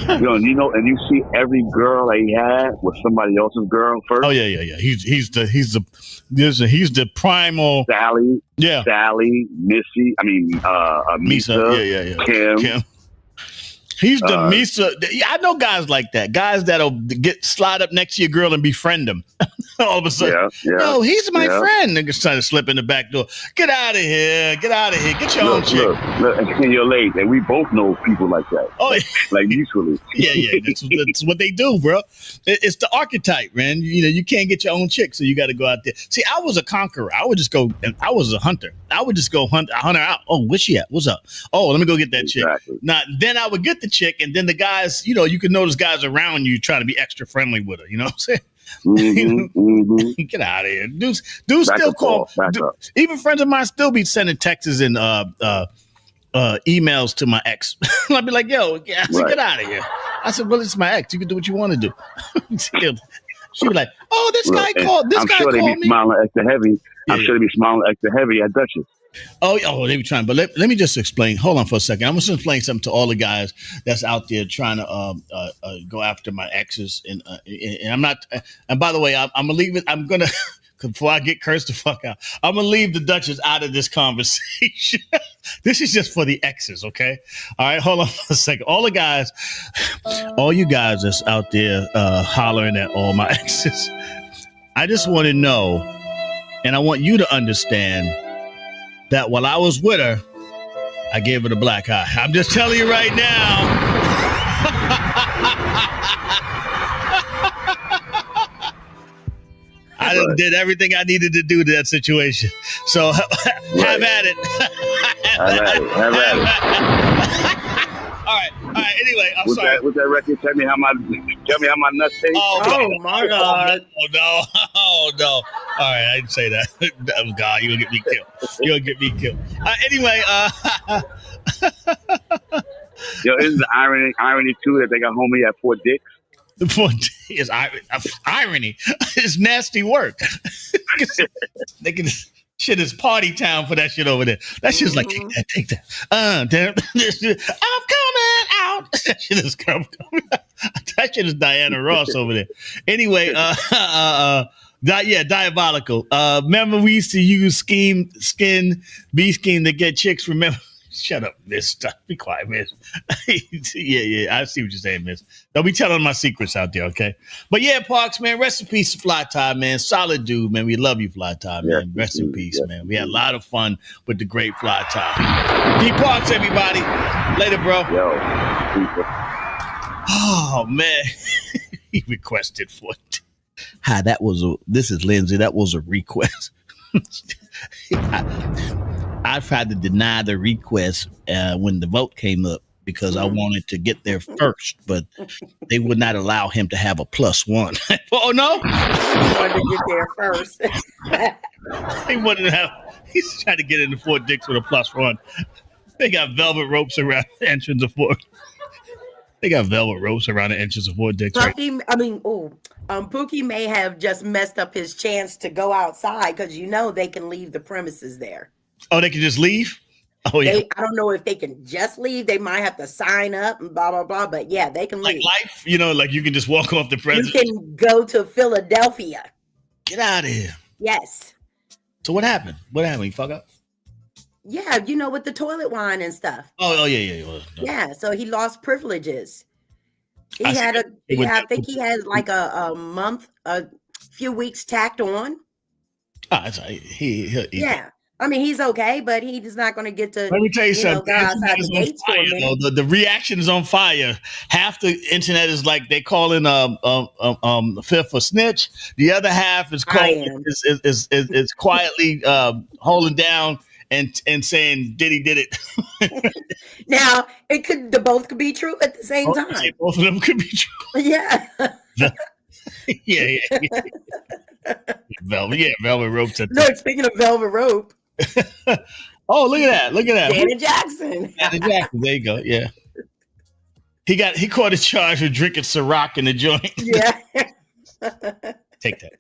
And you see every girl that he had was somebody else's girl first. Oh yeah. He's the primal Sally. Yeah, Sally, Missy. I mean, Misa. Yeah. Kim. He's the Misa. I know guys like that. Guys that'll slide up next to your girl and befriend them. All of a sudden, no, he's my friend. Niggas trying to slip in the back door. Get out of here. Get your own chick. Look, and you're late. And we both know people like that. Oh, yeah. Like mutually. Yeah. That's what they do, bro. It's the archetype, man. You can't get your own chick, so you got to go out there. See, I was a conqueror. I would just go, and I was a hunter. I would just go hunt her out. Oh, where's she at? What's up? Oh, let me go get that chick. Now, then I would get the chick, and then the guys, you can notice guys around you trying to be extra friendly with her. You know what I'm saying? Mm-hmm. Get out of here. Dudes still call. Even friends of mine still be sending texts and emails to my ex. I'd be like, yo, get out of here. I said, well, it's my ex. You can do what you want to do. She'd be like, oh, this guy called. This guy called me. I'm sure they be smiling extra heavy. I'm sure they be smiling extra heavy at Duchess. Oh, they be trying. But let me just explain. Hold on for a second. I'm just explain something to all the guys that's out there trying to go after my exes. And I'm not. And by the way, I'm gonna leave it. I'm gonna before I get cursed the fuck out. I'm gonna leave the Duchess out of this conversation. This is just for the exes, okay? All right, hold on for a second. All you guys that's out there hollering at all my exes. I just want to know, and I want you to understand that while I was with her, I gave her the black eye. I'm just telling you right now. I did everything I needed to do to that situation. So have at it. Have at it. All right. Anyway, I'm sorry. With that record, tell me how my nuts taste. Oh my God. Oh no. All right, I didn't say that. That was God. You're gonna get me killed. Anyway, Yo, isn't the irony too that they got homie at Fort Dix? The point is irony. It's nasty work. They can shit is party town for that shit over there. That shit's like take that. I'm coming out. That shit is coming. That shit is Diana Ross over there. Anyway, diabolical. Remember we used to use B scheme to get chicks. Remember? Shut up, miss. Be quiet, miss. yeah. I see what you're saying, miss. Don't be telling my secrets out there, okay? But yeah, Parks, man, rest in peace to Fly Ty, man. Solid dude, man. We love you, Fly Ty, man. Rest in peace, man. We had a lot of fun with the great Fly Ty. D Parks, everybody. Later, bro. Yo. Oh, man. He requested for it. Hi, this is Lindsay. That was a request. I tried to deny the request when the vote came up because I wanted to get there first, but they would not allow him to have a +1. Oh, no? He wanted to get there first. He wanted to have, he's trying to get into Fort Dix with a +1. They got velvet ropes around the entrance of Fort. They got velvet ropes around the entrance of Fort Dix. Right? Pookie may have just messed up his chance to go outside because they can leave the premises there. Oh, they can just leave? Oh, yeah. I don't know if they can just leave. They might have to sign up and blah, blah, blah. But yeah, they can leave. Like life, like you can just walk off the president. You can go to Philadelphia. Get out of here. Yes. So what happened? You fuck up? Yeah, with the toilet wine and stuff. Oh yeah. Yeah, so he lost privileges. I think he had like a month, a few weeks tacked on. That's right. Yeah. I mean, he's okay, but he's not going to get to. Let me tell you something. Go outside the gates for a minute. The reaction is on fire. Half the internet is like they calling Fifth a snitch. The other half is is quietly holding down and saying Diddy did it. Now both could be true at the same time. Both of them could be true. Yeah. Yeah. Velvet ropes. Look, speaking of velvet rope. Oh, look at that. Janet Jackson. There you go. Yeah. He caught a charge for drinking Ciroc in the joint. Yeah. Take that.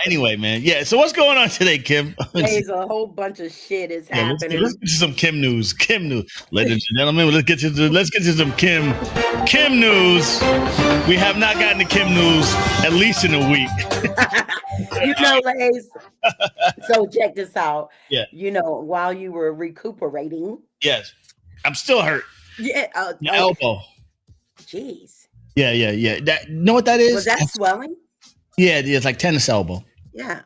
Anyway, man. Yeah. So what's going on today, Kim? There's a whole bunch of shit is happening. Let's get to some Kim news. Ladies and gentlemen, let's get to some Kim news. We have not gotten to Kim news at least in a week. Lays. So check this out. Yeah. While you were recuperating. Yes. I'm still hurt. Yeah. The elbow. Jeez. Yeah. That, you know what that is? Was that swelling? Yeah, it's like tennis elbow. Yeah.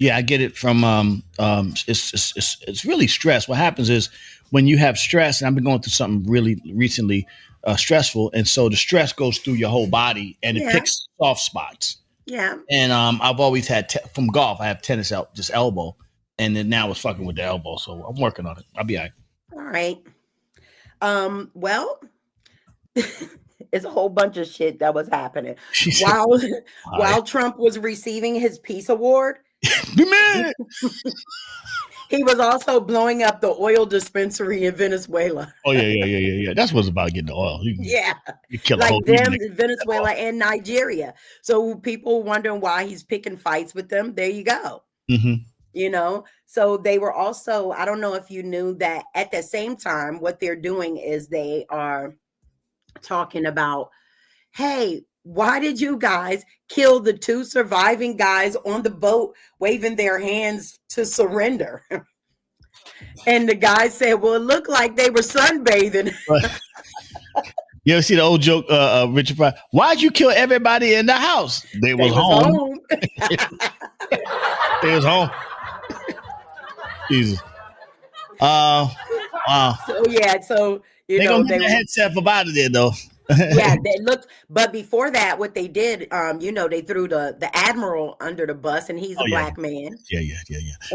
Yeah, I get it from it's really stress. What happens is when you have stress, and I've been going through something really recently stressful, and so the stress goes through your whole body and it picks soft spots. Yeah. And I've always had from golf, I have tennis just elbow, and then now it's fucking with the elbow. So I'm working on it. I'll be all right. All right. Well, it's a whole bunch of shit that was happening while Trump was receiving his peace award. Be mad. He was also blowing up the oil dispensary in Venezuela. Oh yeah. That's what's about getting the oil. You kill like them in Venezuela and Nigeria. So people wondering why he's picking fights with them. There you go. Mm-hmm. So they were also, I don't know if you knew that at the same time, what they're doing is they are talking about, hey, why did you guys kill the 2 surviving guys on the boat waving their hands to surrender? And the guy said, well, it looked like they were sunbathing. You ever see the old joke, Richard Pryor? Why'd you kill everybody in the house? They was home. They was home. Jesus. Wow. So they gonna get the headset up out of there though. Yeah, they looked, but before that, what they did, they threw the admiral under the bus, and he's a black man. Yeah.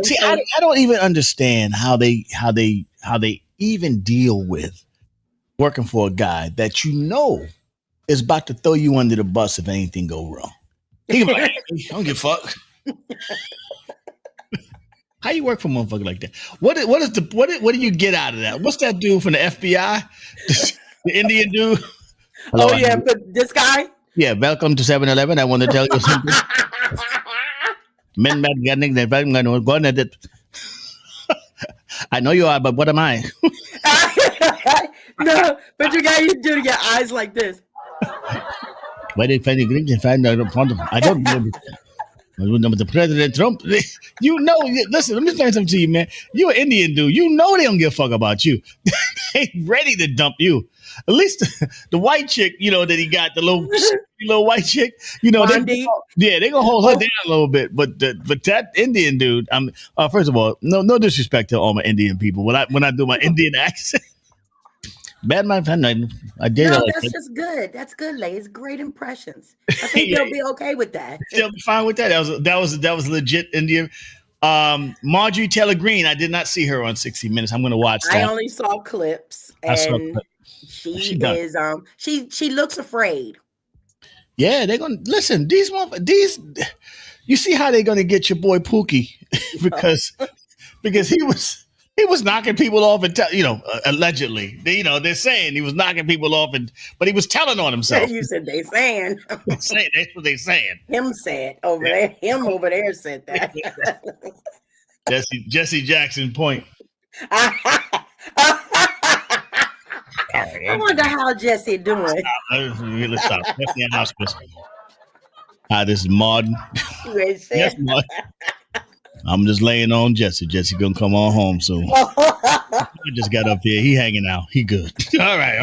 See, I don't even understand how they even deal with working for a guy that is about to throw you under the bus if anything go wrong. Think about it. I don't give a fuck. How you work for a motherfucker like that? What do you get out of that? What's that dude from the FBI? The Indian dude? Hello, but this guy? Yeah, welcome to 7-Eleven. I want to tell you something. Men, I know you are, but what am I? No, but you got to do your eyes like this. Why did find I don't know. The President Trump, listen, let me explain something to you, man. You're an Indian dude. You know they don't give a fuck about you. They ready to dump you. At least the white chick, that he got, the little white chick, they gonna hold her down a little bit. But that Indian dude, first of all, no disrespect to all my Indian people. When I do my Indian accent. Bad my friend, I did. No, that's just good. That's good, Lay. It's great impressions. I think they'll be okay with that. They'll be fine with that. That was legit Indian. Marjorie Taylor Greene. I did not see her on 60 Minutes. I'm going to watch that. I only saw clips, and she is. She looks afraid. Yeah, they're gonna listen. These. You see how they're gonna get your boy Pookie because he was knocking people off and allegedly. They're saying he was knocking people off, but he was telling on himself. You said they saying. That's what they saying. Him said over there. Him over there said that. Jesse Jackson point. I wonder how Jesse doing. Let's stop. Jesse in hospice. This is Martin. Yes, Martin. I'm just laying on Jesse. Jesse gonna come on home soon. I just got up here. He hanging out. He good. All right.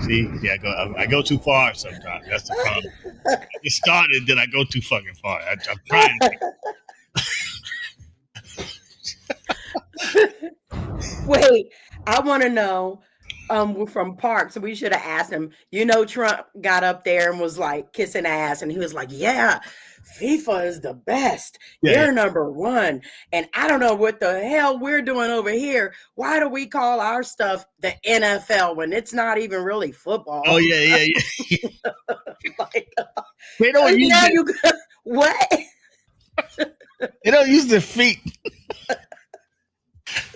See, I go too far sometimes. That's the problem. It started, then I go too fucking far. I'm trying. Wait, I want to know. We're from Parks, so we should have asked him. Trump got up there and was like kissing ass, and he was like, "Yeah, FIFA is the best. They're number one. And I don't know what the hell we're doing over here. Why do we call our stuff the NFL when it's not even really football?" Oh, yeah. Like, they don't use what? They don't use their feet.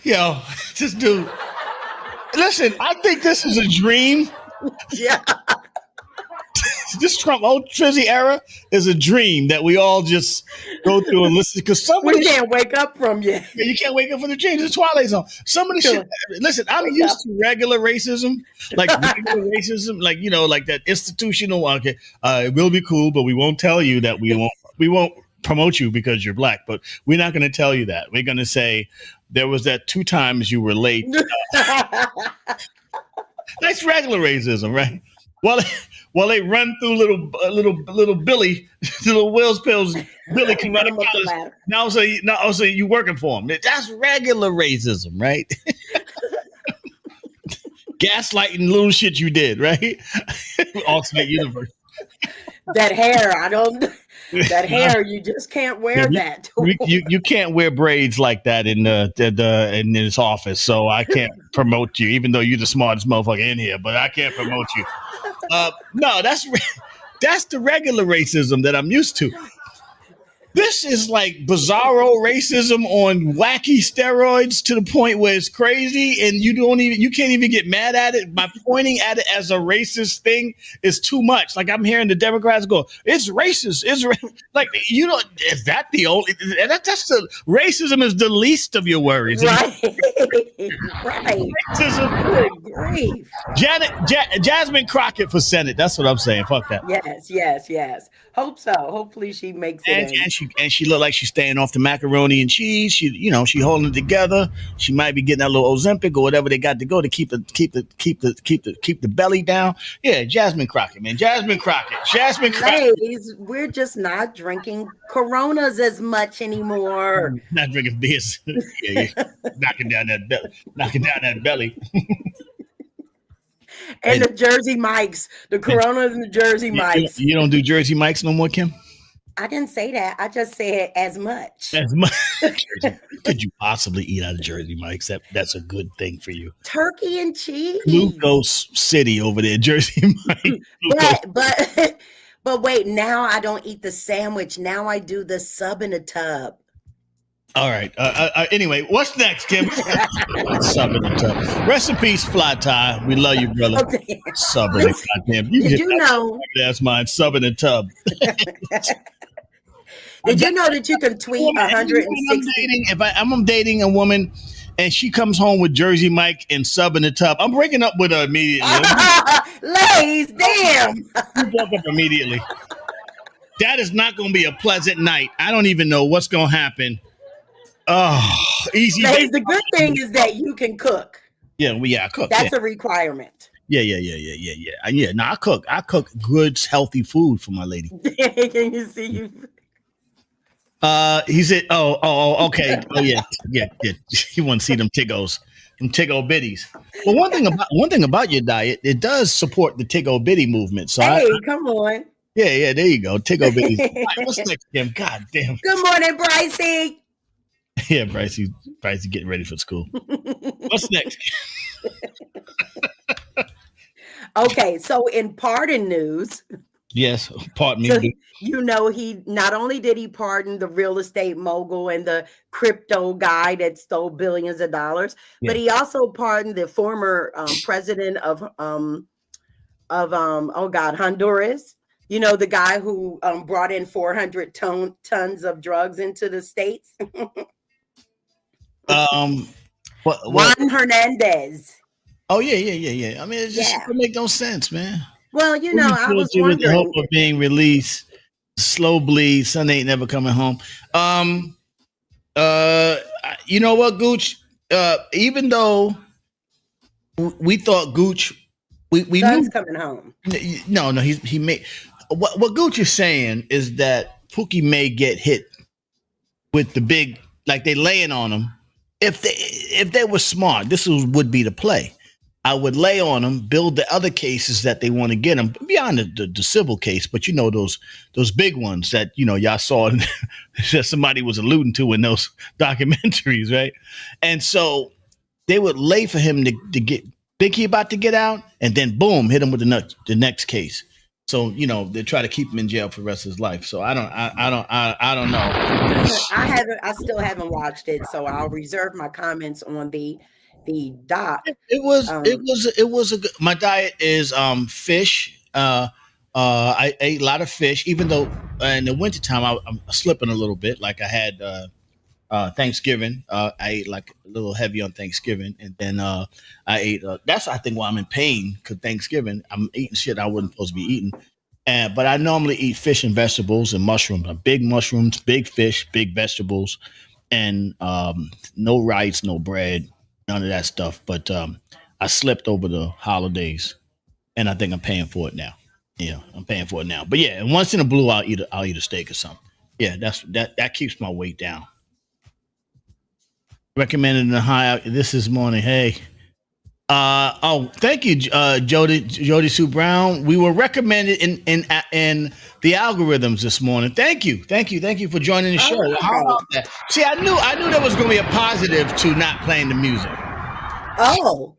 Yo, this dude. Listen, I think this is a dream. Yeah. This Trump old Trizzy era is a dream that we all just go through and listen because we can't wake up from yet. Yeah, you can't wake up from the dream. It's a Twilight Zone. Some of the shit. Listen, I'm used to regular racism, like that institutional. Okay, it will be cool, but we won't tell you that we won't promote you because you're black. But we're not going to tell you that. We're going to say there was that 2 times you were late. That's regular racism, right? While they run through little Billy, little Will's pills, Billy can run across. Now say you working for him. That's regular racism, right? Gaslighting little shit you did, right? Alternate universe. That hair, that hair, you just can't wear that. You can't wear braids like that in in this office, so I can't promote you, even though you're the smartest motherfucker in here. But I can't promote you. No, that's the regular racism that I'm used to. This is like bizarro racism on wacky steroids to the point where it's crazy, and you can't even get mad at it. By pointing at it as a racist thing is too much. Like I'm hearing the Democrats go, "It's racist." Like is that the only? That's the racism is the least of your worries, right? Right. Racism. Good grief. Jasmine Crockett for Senate. That's what I'm saying. Fuck that. Yes. Hope so. Hopefully she makes it. And she looked like she's staying off the macaroni and cheese. She holding it together. She might be getting that little Ozempic or whatever they got to go to keep the belly down. Yeah, Jasmine Crockett, man. Jasmine Crockett. Ladies, we're just not drinking Coronas as much anymore. Not drinking beers. Yeah. Knocking down that belly. And the Jersey Mikes, the Coronas and the Jersey Mikes. You don't do Jersey Mikes no more, Kim? I didn't say that. I just said as much. As much. Could you possibly eat out of Jersey Mikes? That's a good thing for you. Turkey and cheese. Glucose City over there, Jersey Mike. But wait, now I don't eat the sandwich. Now I do the sub in a tub. All right. Anyway, what's next, Kim? Sub in the tub. Rest in peace, Fly Tie. We love you, brother. Okay. Sub in the goddamn. Did you know? That's mine. Sub in the tub. Did you know that you can tweet 160? If I'm dating a woman and she comes home with Jersey Mike and Sub in the tub, I'm breaking up with her immediately. Lays, damn. You broke up immediately. That is not going to be a pleasant night. I don't even know what's going to happen. Oh, easy. Lays, the good thing is that you can cook. Yeah, I cook. That's a requirement. Yeah. No, I cook. I cook good, healthy food for my lady. Can you see you? He said, "Oh, okay. Oh, yeah. You want to see them Tiggos, them Tiggo bitties." Well, one thing about your diet, it does support the Tiggo bitty movement. So, come on. Yeah. There you go, Tiggo bitties. Right, what's next, Kim? God damn. Good morning, Brycey. Yeah, Brycey getting ready for school. What's next? Okay, so in pardon news. Yes, pardon me. So, you know, he not only did he pardon the real estate mogul and the crypto guy that stole billions of dollars, but he also pardoned the former president of Honduras. You know, the guy who brought in 400 tons of drugs into the states. Juan Hernandez. Oh yeah. I mean, it just doesn't make no sense, man. Well, you know, I was wondering. With the hope of being released, slow bleed, son ain't never coming home. You know what, Gooch? Even though we thought Gooch, we Son's knew coming home. No, he may. What Gooch is saying is that Pookie may get hit with the big, like they laying on him. If they were smart, this would be the play. I would lay on them, build the other cases that they want to get them beyond the civil case, but you know those big ones that y'all saw that somebody was alluding to in those documentaries, right? And so they would lay for him to get think he about to get out, and then boom, hit him with the next case. So they try to keep him in jail for the rest of his life. So I don't know. I still haven't watched it, so I'll reserve my comments on the doc. It was a good, my diet is fish. I ate a lot of fish, even though in the wintertime I'm slipping a little bit. Like I had Thanksgiving. I ate like a little heavy on Thanksgiving, and then I ate. That's I think why I'm in pain, because Thanksgiving I'm eating shit I wasn't supposed to be eating. But I normally eat fish and vegetables and mushrooms. Big mushrooms, big fish, big vegetables, and no rice, no bread, none of that stuff. But I slipped over the holidays, and I think I'm paying for it now. Yeah, I'm paying for it now. But yeah, and once in a blue, I'll eat a steak or something. Yeah, that keeps my weight down. Recommended in the high this morning. Hey, thank you, Jody Sue Brown. We were recommended in the algorithms this morning. Thank you for joining the show. How about that? See, I knew there was going to be a positive to not playing the music. Oh,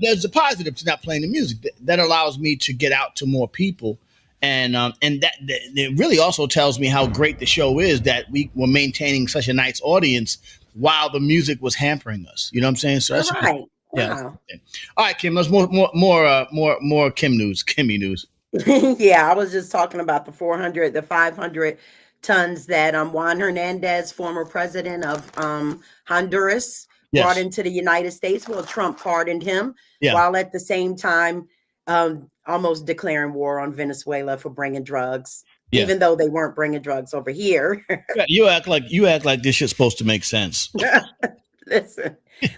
there's a positive to not playing the music that allows me to get out to more people. And that it really also tells me how great the show is, that we were maintaining such a nice audience while the music was hampering us. You know what I'm saying? So that's right. Yeah. Wow. All right, Kim. Let's more Kimmy news. Yeah, I was just talking about the 500 tons that Juan Hernandez, former president of Honduras, brought into the United States. Well, Trump pardoned him, while at the same time almost declaring war on Venezuela for bringing drugs, even though they weren't bringing drugs over here. You act like this shit's supposed to make sense.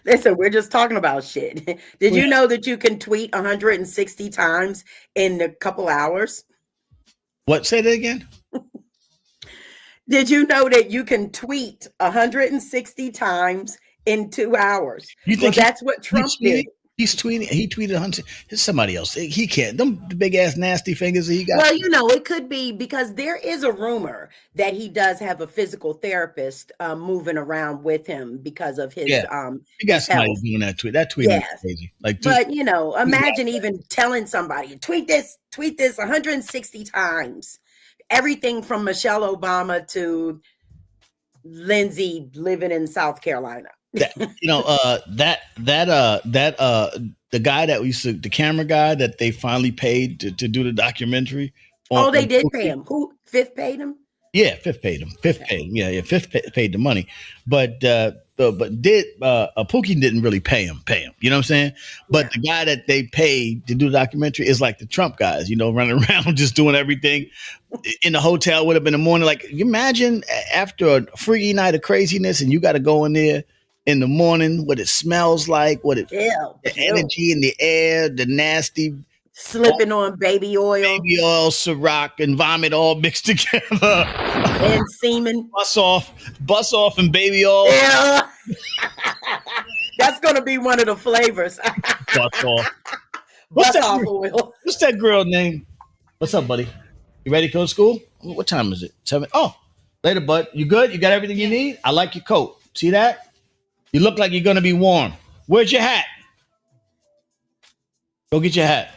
Listen, we're just talking about shit. Did you know that you can tweet 160 times in a couple hours? What? Say that again? Did you know that you can tweet 160 times in 2 hours? You think that's what Trump did? He's tweeting. He tweeted 100. It's somebody else. He can't. Them big ass nasty fingers that he got. Well, it could be because there is a rumor that he does have a physical therapist moving around with him because of his. He got somebody doing that tweet. That tweet is crazy. But imagine even telling somebody tweet this 160 times. Everything from Michelle Obama to Lindsay living in South Carolina. The guy that the camera guy that they finally paid to do the documentary. They did pay him. Who? Fifth paid him? Yeah, Fifth paid him. Paid him. Yeah. Fifth paid the money, but Pookie didn't really pay him. You know what I'm saying? But the guy that they paid to do the documentary is like the Trump guys, running around just doing everything in the hotel with him in the morning. Like, you imagine after a freaky night of craziness, and you got to go in there in the morning, what it smells like, the energy in the air, the nasty. Slipping on baby oil, Ciroc, and vomit all mixed together, and semen. Bus off, and baby oil. Yeah, that's gonna be one of the flavors. Bus off. Bus off oil. What's that girl name? What's up, buddy? You ready to go to school? What time is it? 7. Oh, later, bud. You good? You got everything you need? I like your coat. See that? You look like you're gonna be warm. Where's your hat? Go get your hat.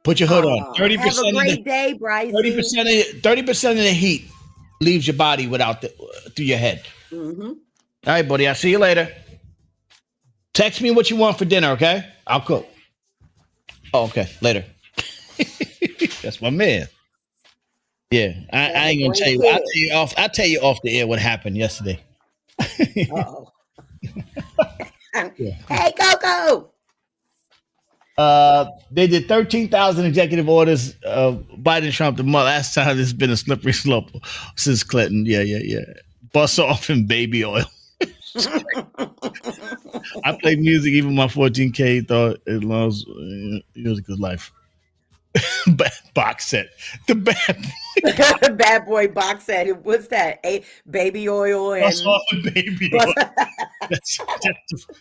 Put your hood on. 30%. Have a great day, Bryce. 30% of the heat leaves your body through your head. Mm-hmm. All right, buddy. I'll see you later. Text me what you want for dinner, okay? I'll cook. Oh, okay. Later. That's my man. Yeah, I ain't gonna tell you. I'll tell you off the air what happened yesterday. Uh-oh. Hey, Coco. They did 13,000 executive orders. Biden, Trump, the last time there's been a slippery slope since Clinton. Yeah. Bus off in baby oil. I play music. Even my 14K thought it loves music is life. Box set. The bad boy box set. What's that? Baby oil and bus off and baby oil.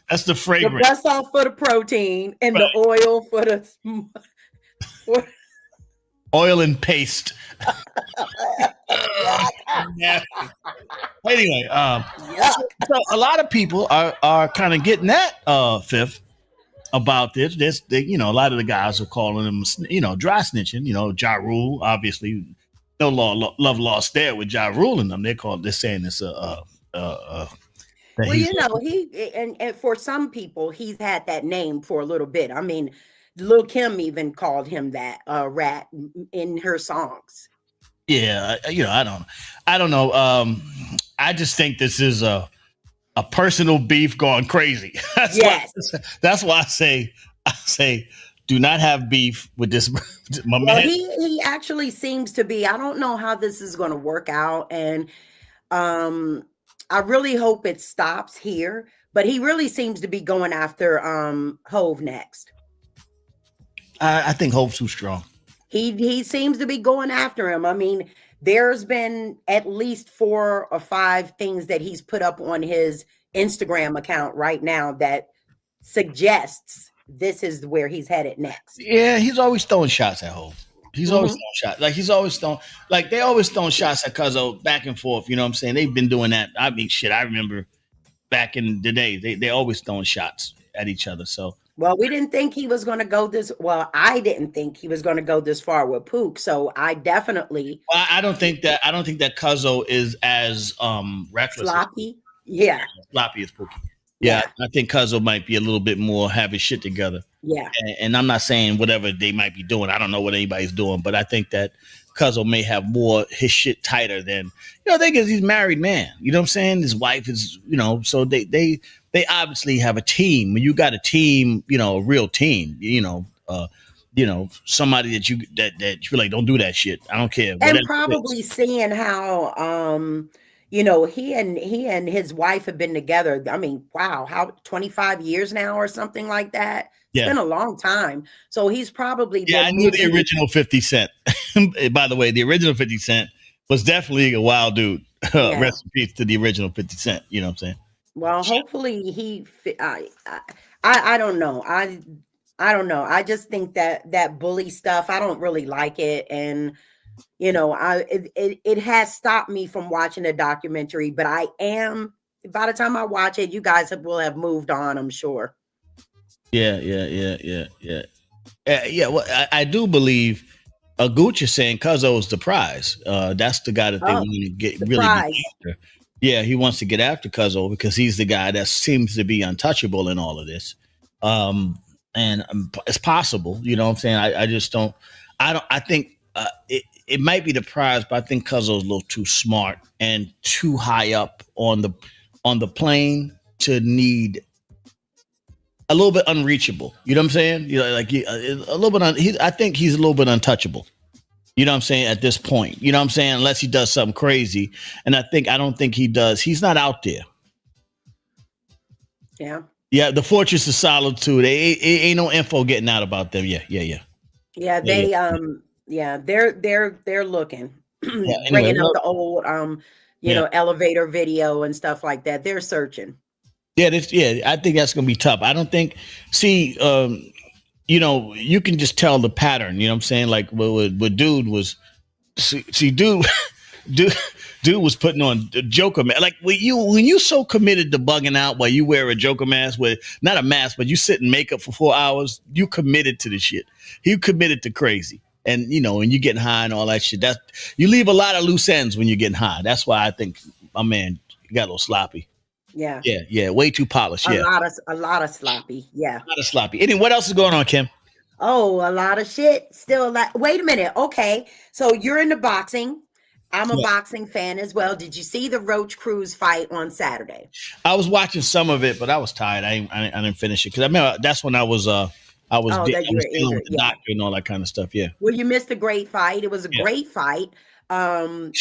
That's the fragrance. The bus off for the protein and the oil for the oil and paste. Anyway, so a lot of people are kind of getting that Fifth about this. A lot of the guys are calling them, dry snitching. Ja Rule, obviously, no love lost there with Ja Rule in them. They're saying it's he and for some people he's had that name for a little bit. I mean, Lil' Kim even called him that rat in her songs. Yeah, I don't know. I just think this is a personal beef gone crazy. That's why I say do not have beef with this. My man. He actually seems to be. I don't know how this is going to work out, and I really hope it stops here. But he really seems to be going after Hove next. I think Hove's too strong. He seems to be going after him. I mean, there's been at least 4 or 5 things that he's put up on his Instagram account right now that suggests this is where he's headed next. Yeah, he's always throwing shots at Hove. He's always throwing shots. They always throwing shots at Cuzzo back and forth. You know what I'm saying? They've been doing that. I mean, shit, I remember back in the day, they always throwing shots at each other. So, well, we didn't think he was going to go this. Well, I didn't think he was going to go this far with Pook. So I definitely. Well, I don't think that Cuzzo is as reckless. Sloppy. Yeah. Sloppy as Pookie. Yeah, I think Cuzzo might be a little bit more have his shit together. Yeah. And I'm not saying whatever they might be doing. I don't know what anybody's doing, but I think that Cuzzo may have more his shit tighter than, I think he's a married man. You know what I'm saying? His wife is, so they obviously have a team. When you got a team, a real team, somebody that you feel like don't do that shit. I don't care. And probably seeing how he and his wife have been together. I mean, wow, how 25 years now or something like that. It's been a long time. So he's probably I knew the original 50 Cent. By the way, the original 50 Cent was definitely a wild dude. Rest in peace to the original 50 Cent. You know what I'm saying? Well, hopefully I don't know. I don't know. I just think that bully stuff, I don't really like it. And it has stopped me from watching the documentary, but I am, by the time I watch it, you guys will have moved on, I'm sure. Yeah. Well, I do believe Gooch is saying Cuzzo is the prize. That's the guy that they Oh, want to get the really prize. get after. Yeah, he wants to get after Cuzzo because he's the guy that seems to be untouchable in all of this. And it's possible, you know what I'm saying? I just don't. I think it might be the prize, but I think Cuzzo's a little too smart and too high up on the plane to need a little bit unreachable. You know what I'm saying? You know, like a little bit. I think he's a little bit untouchable. You know what I'm saying? At this point, you know what I'm saying? Unless he does something crazy, and I don't think he does. He's not out there. Yeah. Yeah, the Fortress of Solitude. Ain't no info getting out about them. Yeah. Yeah, they're looking, Anyway, bringing up the old elevator video and stuff like that. They're searching. Yeah, I think that's gonna be tough. I don't think. See, you can just tell the pattern. You know what I'm saying? Like, what dude was. See, dude was putting on the Joker mask. Like when you so committed to bugging out while you wear a Joker mask, with not a mask, but you sit in makeup for 4 hours, you committed to the shit. He committed to crazy. And and you're getting high and all that shit. You leave a lot of loose ends when you're getting high. That's why I think my man got a little sloppy. Yeah. Yeah. Way too polished. Yeah. A lot of sloppy. Yeah. A lot of sloppy. Anyway, what else is going on, Kim? Oh, a lot of shit. Still a lot. Wait a minute. Okay. So you're into boxing. I'm a boxing fan as well. Did you see the Roach Cruz fight on Saturday? I was watching some of it, but I was tired. I didn't finish it because I remember that's when I was dealing with the doctor and all that kind of stuff. Yeah. Well, you missed a great fight. It was a great fight. Of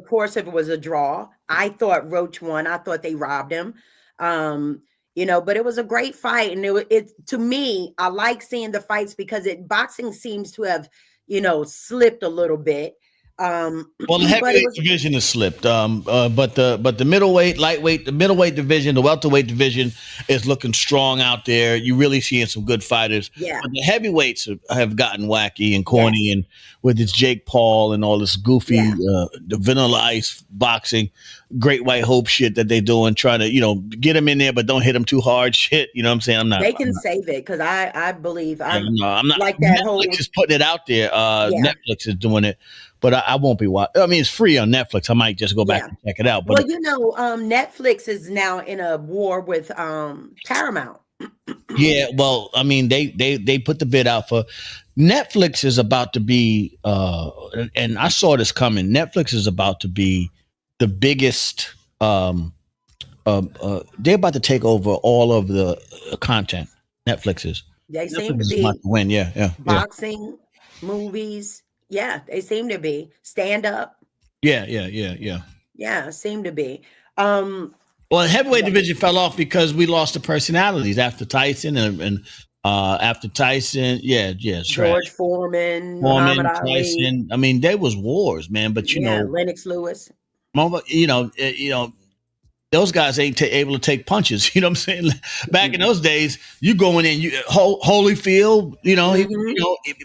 course, if it was a draw, I thought Roach won. I thought they robbed him. But it was a great fight. And it to me, I like seeing the fights because boxing seems to have, slipped a little bit. Well, the heavyweight division has slipped. But the middleweight, lightweight, the middleweight division, the welterweight division is looking strong out there. You really seeing some good fighters. Yeah. But the heavyweights have gotten wacky and corny, and with this Jake Paul and all this goofy, the Vanilla Ice boxing, Great White Hope shit that they're doing, trying to get them in there, but don't hit them too hard. Shit, you know what I'm saying? They can save it because I believe I'm not like that. Netflix is putting it out there. Netflix is doing it. But I won't be watching. I mean, it's free on Netflix. I might just go back and check it out. But Netflix is now in a war with Paramount. Yeah, well, I mean, they put the bid out for Netflix is about to be, and I saw this coming. Netflix is about to be the biggest. They're about to take over all of the content. Netflix is. They seem to be win. Yeah. Boxing, movies. Yeah, they seem to be stand up. Yeah. Yeah, seem to be. Well, the heavyweight division fell off because we lost the personalities after Tyson and after Tyson. Yeah, George Foreman, Muhammad Tyson. Ali. I mean, there was wars, man. But Lennox Lewis. Those guys ain't able to take punches. You know what I'm saying? Back in those days, you going in, Holyfield,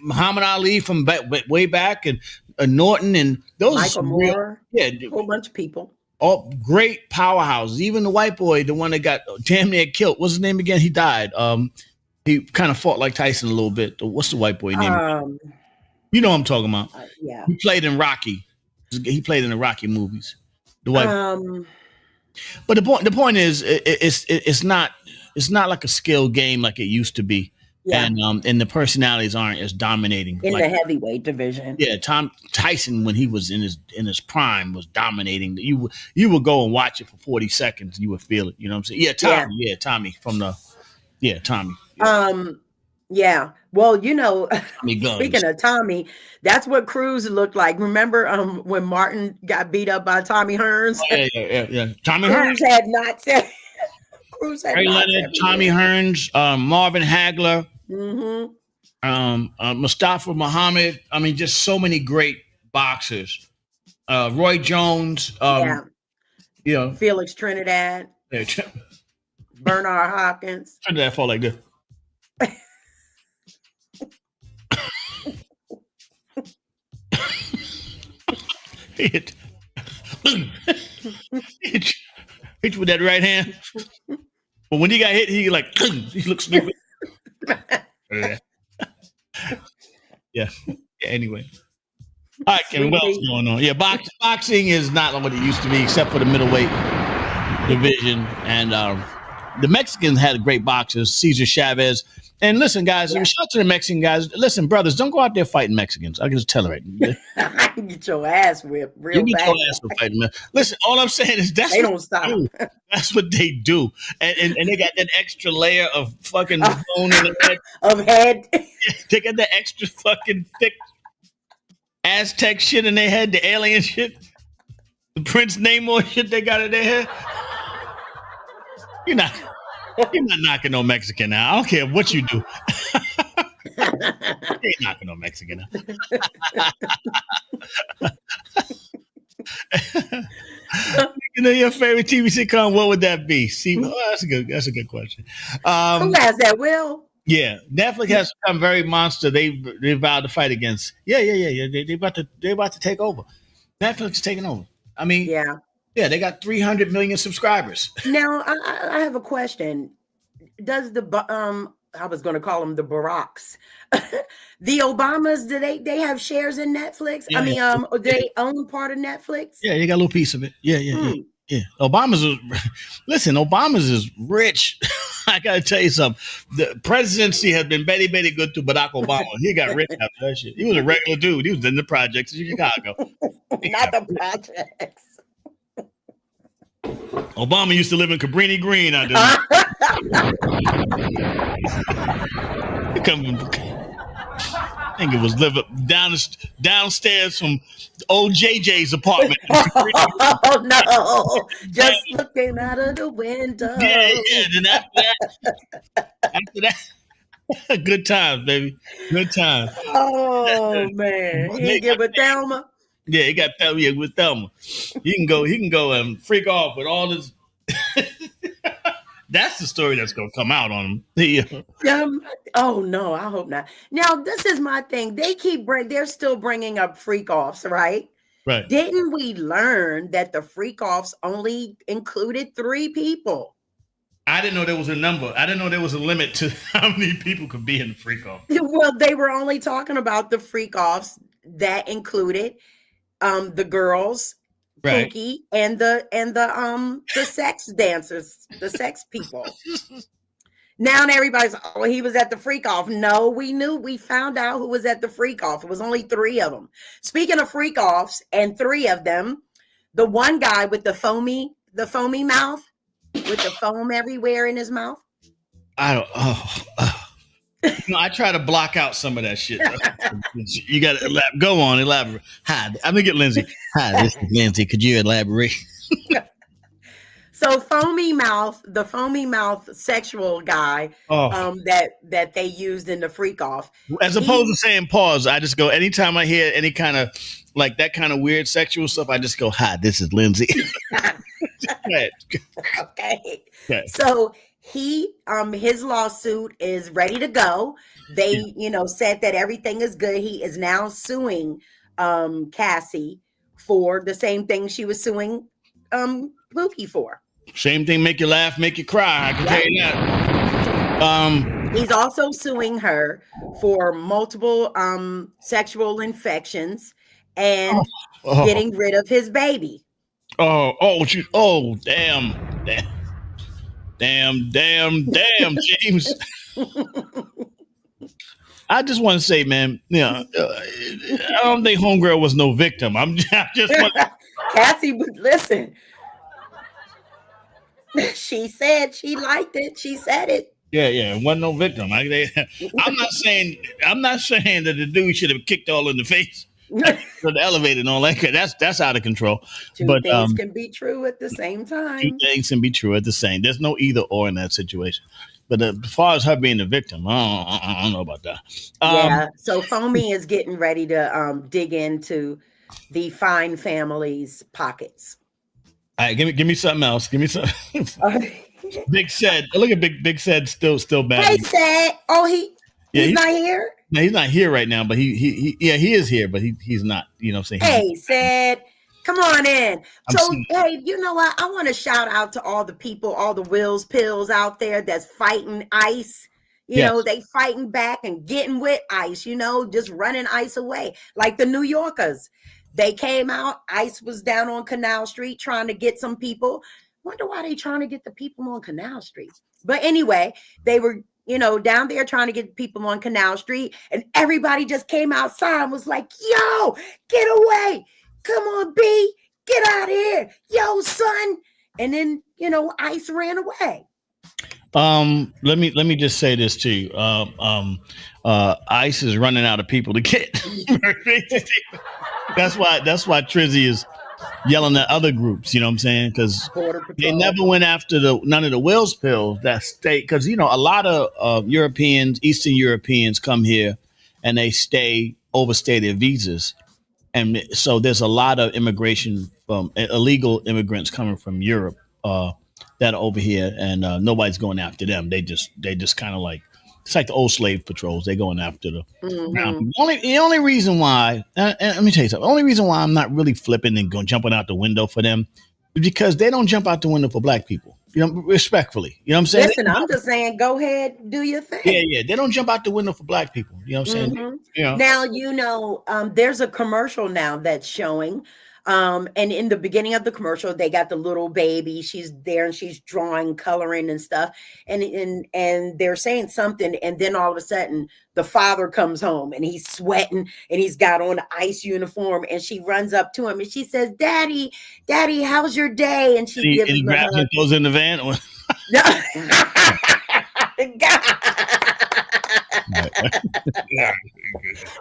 Muhammad Ali from way back, and Norton, and those Michael Moore, a whole bunch of people. All great powerhouses. Even the white boy, the one that got damn near killed. What's his name again? He died. He kind of fought like Tyson a little bit. What's the white boy name? You know what I'm talking about? Yeah. He played in Rocky. He played in the Rocky movies. The white. But the point is, it's not like a skill game like it used to be, and the personalities aren't as dominating in the heavyweight division. Yeah, Tyson, when he was in his prime, was dominating. You would go and watch it for 40 seconds, and you would feel it. You know what I'm saying? Tommy from the Tommy. Yeah. Well, speaking of Tommy, that's what Cruz looked like. Remember when Martin got beat up by Tommy Hearns? Yeah. Tommy Cruz Hearns had not said. Cruz had Ray not Leonard, said Tommy Hearns, Marvin Hagler, Mm-hmm. Mustafa Muhammad. I mean, just so many great boxers. Roy Jones. Felix Trinidad. Bernard Hopkins. Trinidad fought like this. Hit with that right hand. But when he got hit, he he looked stupid. Yeah. Anyway, right, Kevin, what else is going on? Yeah, boxing is not what it used to be, except for the middleweight division. And the Mexicans had great boxers, Cesar Chavez. And listen, guys, shout out to the Mexican guys. Listen, brothers, don't go out there fighting Mexicans. I can just tell it right. I can get your ass whipped real you bad. Your ass fighting. Listen, all I'm saying is they don't stop. That's what they do. And they got that extra layer of fucking bone in the head. Of head. They got that extra fucking thick Aztec shit in their head, the alien shit. The Prince Namor shit they got in their head. You're not knocking no Mexican out. I don't care what you do. You ain't knocking no Mexican out. Your favorite TV sitcom, what would that be? See, that's a good question. Who has that, Will? Yeah, Netflix has become very monster. They vowed to fight against. Yeah. They about to take over. Netflix is taking over. I mean, yeah, they got 300 million subscribers. Now, I have a question. Does I was going to call them the Baracks, the Obamas, do they have shares in Netflix? Yeah, I mean, do they own part of Netflix? Yeah, they got a little piece of it. Yeah. Obama's is rich. I got to tell you something. The presidency has been very, very good to Barack Obama. He got rich after that shit. He was a regular dude. He was in the projects in Chicago. Not the projects. Obama used to live in Cabrini Green out there. I think it was living downstairs from old JJ's apartment. Oh no! Just looking out of the window. Yeah. Then after that, good times, baby. Good times. Oh man, he get with Thelma. Yeah, he got Thelma with Thelma. He can go and freak off with all this. That's the story that's going to come out on him. Oh no, I hope not. Now, this is my thing. They're still bringing up freak offs, right? Right. Didn't we learn that the freak offs only included 3 people? I didn't know there was a number. I didn't know there was a limit to how many people could be in the freak off. Well, they were only talking about the freak offs that included the girls, right, Pookie, and the sex dancers, the sex people. Now everybody's, oh, he was at the freak off. No, we found out who was at the freak off. It was only 3 of them. Speaking of freak offs, and 3 of them, the one guy with the foamy mouth, with the foam everywhere in his mouth. I try to block out some of that shit. You got to go on, elaborate. Hi, I'm gonna get Lindsay. Hi, this is Lindsay. Could you elaborate? So the foamy mouth sexual guy that they used in the freak off. As opposed to saying pause, I just go, anytime I hear any kind of like that kind of weird sexual stuff, I just go, hi, this is Lindsay. Okay. So his lawsuit is ready to go. They, said that everything is good. He is now suing Cassie for the same thing she was suing Pookie for. Same thing, make you laugh, make you cry. I can tell you that. He's also suing her for multiple sexual infections and getting rid of his baby. Damn, James. I just want to say, man, I don't think homegirl was no victim. I'm just Cassie, listen. She said she liked it. She said it. Yeah, wasn't no victim. I'm not saying that the dude should have kicked all in the face for the elevator and all that. That's out of control. Two things can be true at the same time. Two things can be true at the same. There's no either or in that situation. But as far as her being the victim, I don't know about that. So Foamy is getting ready to dig into the Fine family's pockets. All right, give me something else. Give me something. Big Said. Look at Big Said still bad. Hey, Said. Oh, he's not here? No, he's not here right now, but he is here, but he's not, I'm saying. Hey, Said. Come on in. Hey, you know what? I want to shout out to all the people, all the Wills Pills out there that's fighting ICE. You know, they fighting back and getting with ICE, you know, just running ICE away. Like the New Yorkers. They came out, ICE was down on Canal Street trying to get some people. Wonder why they trying to get the people on Canal Street. But anyway, they were, you know, down there trying to get people on Canal Street, and everybody just came outside and was like, yo, get away. Come on, B, get out of here. Yo, son. And then, you know, ICE ran away. Let me just say this to you. ICE is running out of people to get. That's why Trizzy is yelling at other groups, you know what I'm saying? Because they never went after none of the Wills pills that stay. Because, you know, a lot of Eastern Europeans come here and they overstay their visas. And so there's a lot of immigration from illegal immigrants coming from Europe that are over here, and nobody's going after them. They just kind of like, it's like the old slave patrols. They're going after the The only reason why, and let me tell you something. The only reason why I'm not really flipping and jumping out the window for them is because they don't jump out the window for black people. You know, respectfully. You know what I'm saying? Listen, I'm just saying, go ahead, do your thing. Yeah. They don't jump out the window for black people. You know what I'm saying? You know? Now, you know, there's a commercial now that's showing. And in the beginning of the commercial, they got the little baby. She's there and she's drawing, coloring and stuff. And they're saying something. And then all of a sudden, the father comes home and he's sweating and he's got on the ICE uniform. And she runs up to him and she says, Daddy, how's your day? And she gives him a hug. And goes in the van. No.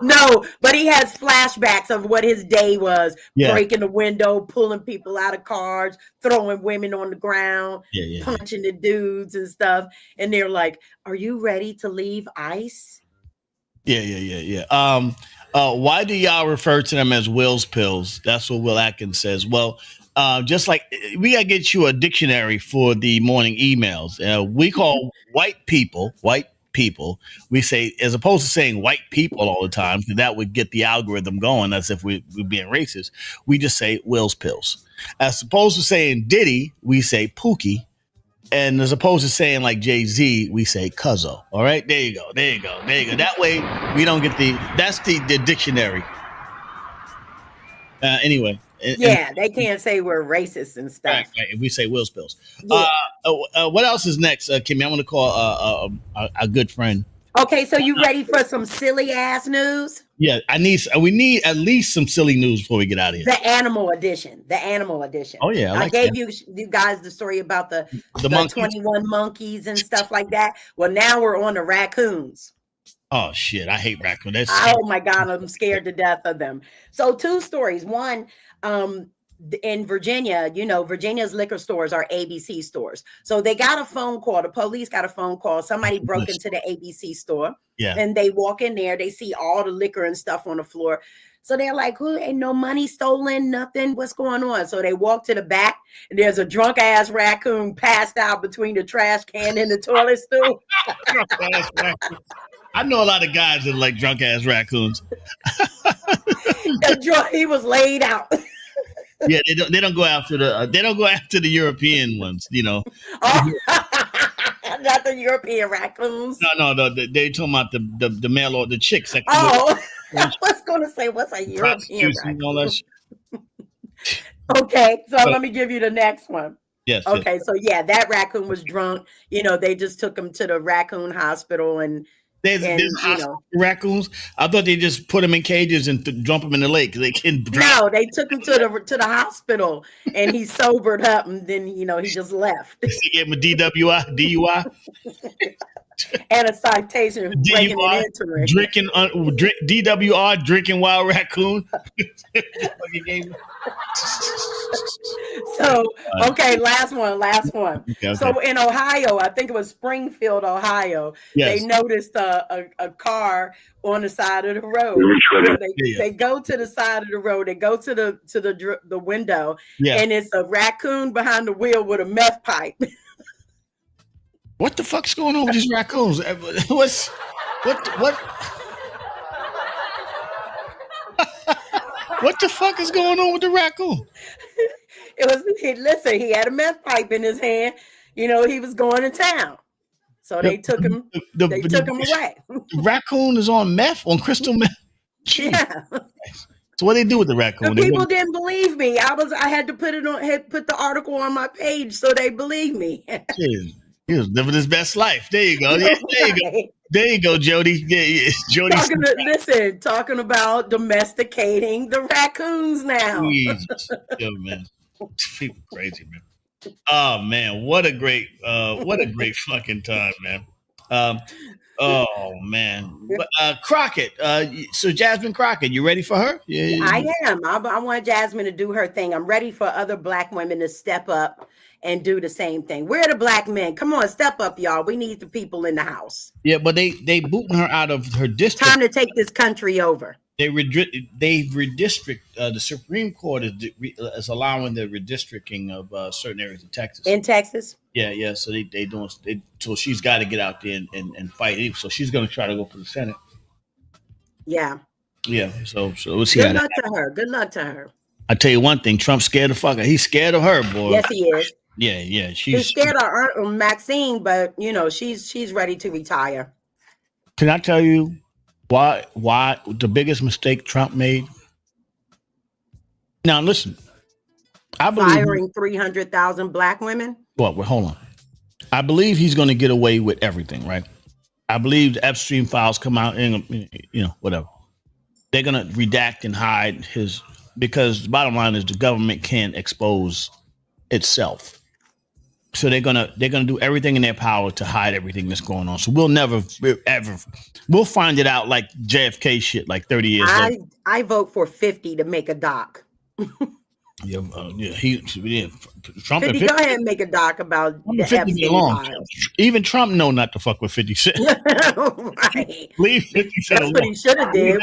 No, but he has flashbacks of what his day was, breaking the window, pulling people out of cars, throwing women on the ground, punching the dudes and stuff. And they're like, are you ready to leave ICE? Yeah. Why do y'all refer to them as Will's pills? That's what Will Atkins says. Well, just like we gotta get you a dictionary for the morning emails. We call white people, we say, as opposed to saying white people all the time, that would get the algorithm going as if we're being racist. We just say Will's pills. As opposed to saying Diddy, we say Pookie. And as opposed to saying like Jay-Z, we say Cuzzo. All right, there you go. That way we don't get that's the dictionary. Anyway. They can't say we're racist and stuff. Right. If we say Will's pills. What else is next, Kimmy? I want to call a good friend. Okay, so you ready for some silly ass news? Yeah, we need at least some silly news before we get out of here. The animal edition. Oh yeah, I gave you guys the story about the 21 monkeys and stuff like that. Well, now we're on the raccoons. Oh shit, I hate raccoons. Oh my God, I'm scared to death of them. So 2 stories. One, in Virginia, you know, Virginia's liquor stores are ABC stores. So they got a phone call. The police got a phone call. Somebody broke into the ABC store. Yeah. And they walk in there. They see all the liquor and stuff on the floor. So they're like, ain't no money stolen, nothing. What's going on? So they walk to the back and there's a drunk ass raccoon passed out between the trash can and the toilet stool. I know a lot of guys that like drunk ass raccoons. He was laid out. Yeah, they don't go after the European ones, you know. Oh, not the European raccoons. No. They talking about the male or the chicks. I was going to say, what's a European raccoon? Okay, so let me give you the next one. Yes. Okay, so that raccoon was drunk. You know, they just took him to the raccoon hospital and. There's raccoons. I thought they just put them in cages and dump them in the lake. They can drown. No, they took him to the hospital and he sobered up and then he just left. They gave him a DUI, and a citation breaking and entering. DWR drinking wild raccoon. So last one. Okay. So in Ohio, I think it was Springfield, Ohio, they noticed a car on the side of the road. They go to the side of the road. They go to the window, and it's a raccoon behind the wheel with a meth pipe. What the fuck's going on with these raccoons? What? What the fuck is going on with the raccoon? He had a meth pipe in his hand. You know, he was going to town. So they took him. They took him away. The raccoon is on meth, on crystal meth. Yeah. So what they do with the raccoon? The people didn't believe me. I had to put the article on my page so they believe me. He was living his best life. There you go. Yeah, there you go. There you go, Jody. Yeah. Jody. Talking about domesticating the raccoons now. Jesus. Yo, man. People crazy, man. Oh man, what a great fucking time, man. Oh man. Crockett. So Jasmine Crockett, you ready for her? Yeah. I am. I want Jasmine to do her thing. I'm ready for other Black women to step up and do the same thing. We're the Black men. Come on, step up, y'all. We need the people in the house. Yeah, but they booting her out of her district. Time to take this country over. They redistrict. The Supreme Court is allowing the redistricting of certain areas of Texas. In Texas? Yeah. So so she's got to get out there and fight. So she's going to try to go for the Senate. Yeah. Yeah. So we'll see. Good luck to her. Good luck to her. I tell you one thing, Trump's scared of fucker. He's scared of her, boy. Yes, he is. Yeah. He's scared of Aunt Maxine, but she's ready to retire. Can I tell you why the biggest mistake Trump made? Now listen, I believe firing 300,000 Black women. Well, hold on. I believe he's going to get away with everything, right? I believe the Epstein files come out and whatever. They're going to redact and hide because the bottom line is the government can't expose itself. So they're gonna do everything in their power to hide everything that's going on. So we'll find it out like JFK shit like 30 years later. I vote for 50 to make a doc. Trump 50, go ahead and make a doc about the Epstein files. Even Trump know not to fuck with 50 Cent. Right. Leave 50 Cent alone. That's what he should have did.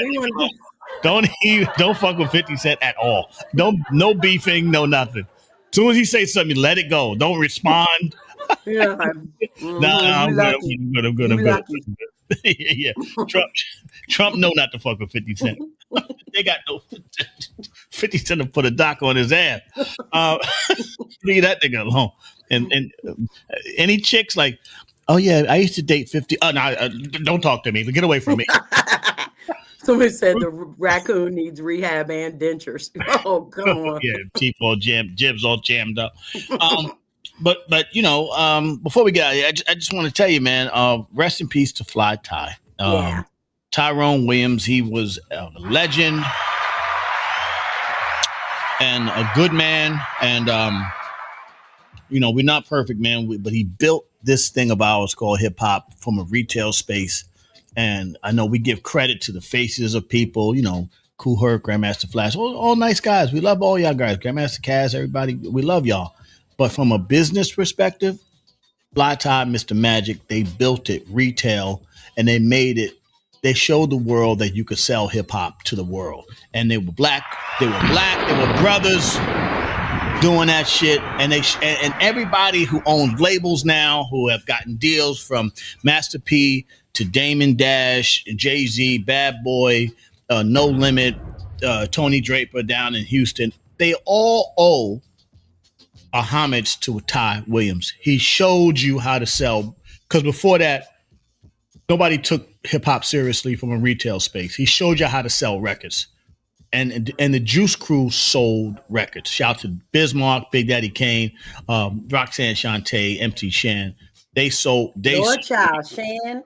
Don't fuck with 50 Cent at all. No beefing, no nothing. As soon as he says something, let it go. Don't respond. Yeah. I'm good. Yeah. Trump know not to fuck with 50 Cent. They got no 50 Cent to put a doc on his ass. Leave that nigga alone. And any chicks like, oh yeah, I used to date 50. Oh no, don't talk to me. Get away from me. Somebody said the raccoon needs rehab and dentures. Oh, come on. Yeah, teeth all jibs all jammed up. But before we get out of here, I just want to tell you, man, rest in peace to Fly Ty. Tyrone Williams, he was a legend and a good man. And, we're not perfect, man, but he built this thing of ours called hip hop from a retail space. And I know we give credit to the faces of people, Kool Herc, Grandmaster Flash, all nice guys. We love all y'all guys. Grandmaster Caz, everybody, we love y'all. But from a business perspective, Fly Ty, Mr. Magic, they built it retail and they made it. They showed the world that you could sell hip hop to the world. And they were black. They were brothers doing that shit. And and everybody who owns labels now, who have gotten deals from Master P to Damon Dash, Jay-Z, Bad Boy, No Limit, Tony Draper down in Houston, they all owe a homage to Ty Williams. He showed you how to sell, because before that, nobody took hip hop seriously from a retail space. He showed you how to sell records, and the Juice Crew sold records. Shout out to Bismarck, Big Daddy Kane, Roxanne Shante, MC Shan. They sold. Your child, Shan.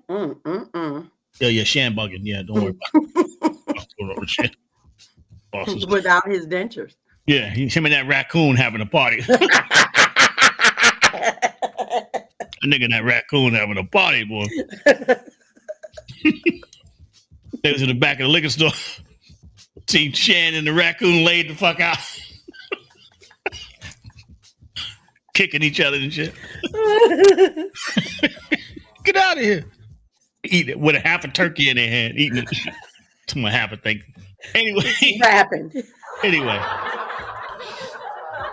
Yeah, Shan bugging. Yeah, don't worry about it. Without his dentures. Yeah, him and that raccoon having a party. A nigga and that raccoon having a party, boy. They was in the back of the liquor store. See Shan and the raccoon laid the fuck out. Kicking each other and shit. Get out of here. Eat it with a half a turkey in their hand. Eating it. To my half a thing. Anyway. What happened? Anyway.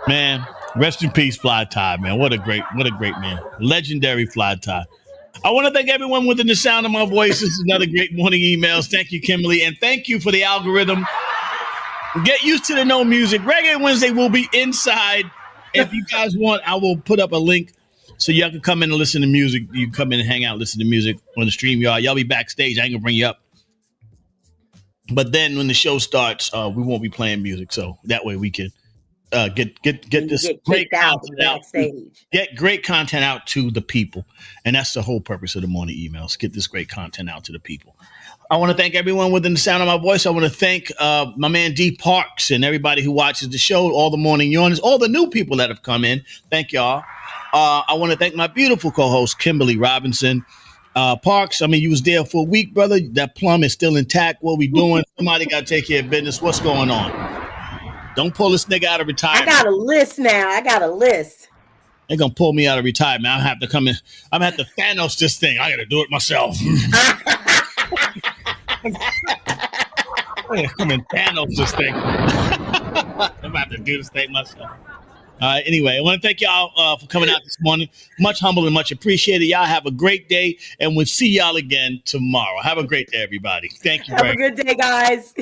Man, rest in peace, Fly Ty, man. What a great man. Legendary Fly Ty. I want to thank everyone within the sound of my voice. This is another great morning emails. Thank you, Kimberly. And thank you for the algorithm. Get used to the no music. Reggae Wednesday will be inside. If you guys want, I will put up a link So y'all can come in and listen to music. You can come in and hang out, listen to music on the stream, y'all. Y'all be backstage. I ain't gonna bring you up. But then when the show starts, we won't be playing music. So that way we can get this great content out. Get great content out to the people. And that's the whole purpose of the morning emails. Get this great content out to the people. I want to thank everyone within the sound of my voice. I want to thank my man D Parks and everybody who watches the show, all the morning yawners, all the new people that have come in. Thank y'all. I want to thank my beautiful co-host, Kimberly Robinson. Parks, I mean, you was there for a week, brother. That plum is still intact. What we doing? Somebody got to take care of business. What's going on? Don't pull this nigga out of retirement. I got a list now. They're going to pull me out of retirement. I have to come in. I'm going to have to Thanos this thing. I got to do it myself. Come in Thanos this thing. I'm about to do this thing myself. Anyway, I want to thank y'all for coming out this morning. Much humbled and much appreciated. Y'all have a great day, and we'll see y'all again tomorrow. Have a great day, everybody. Thank you. Have a good day, guys.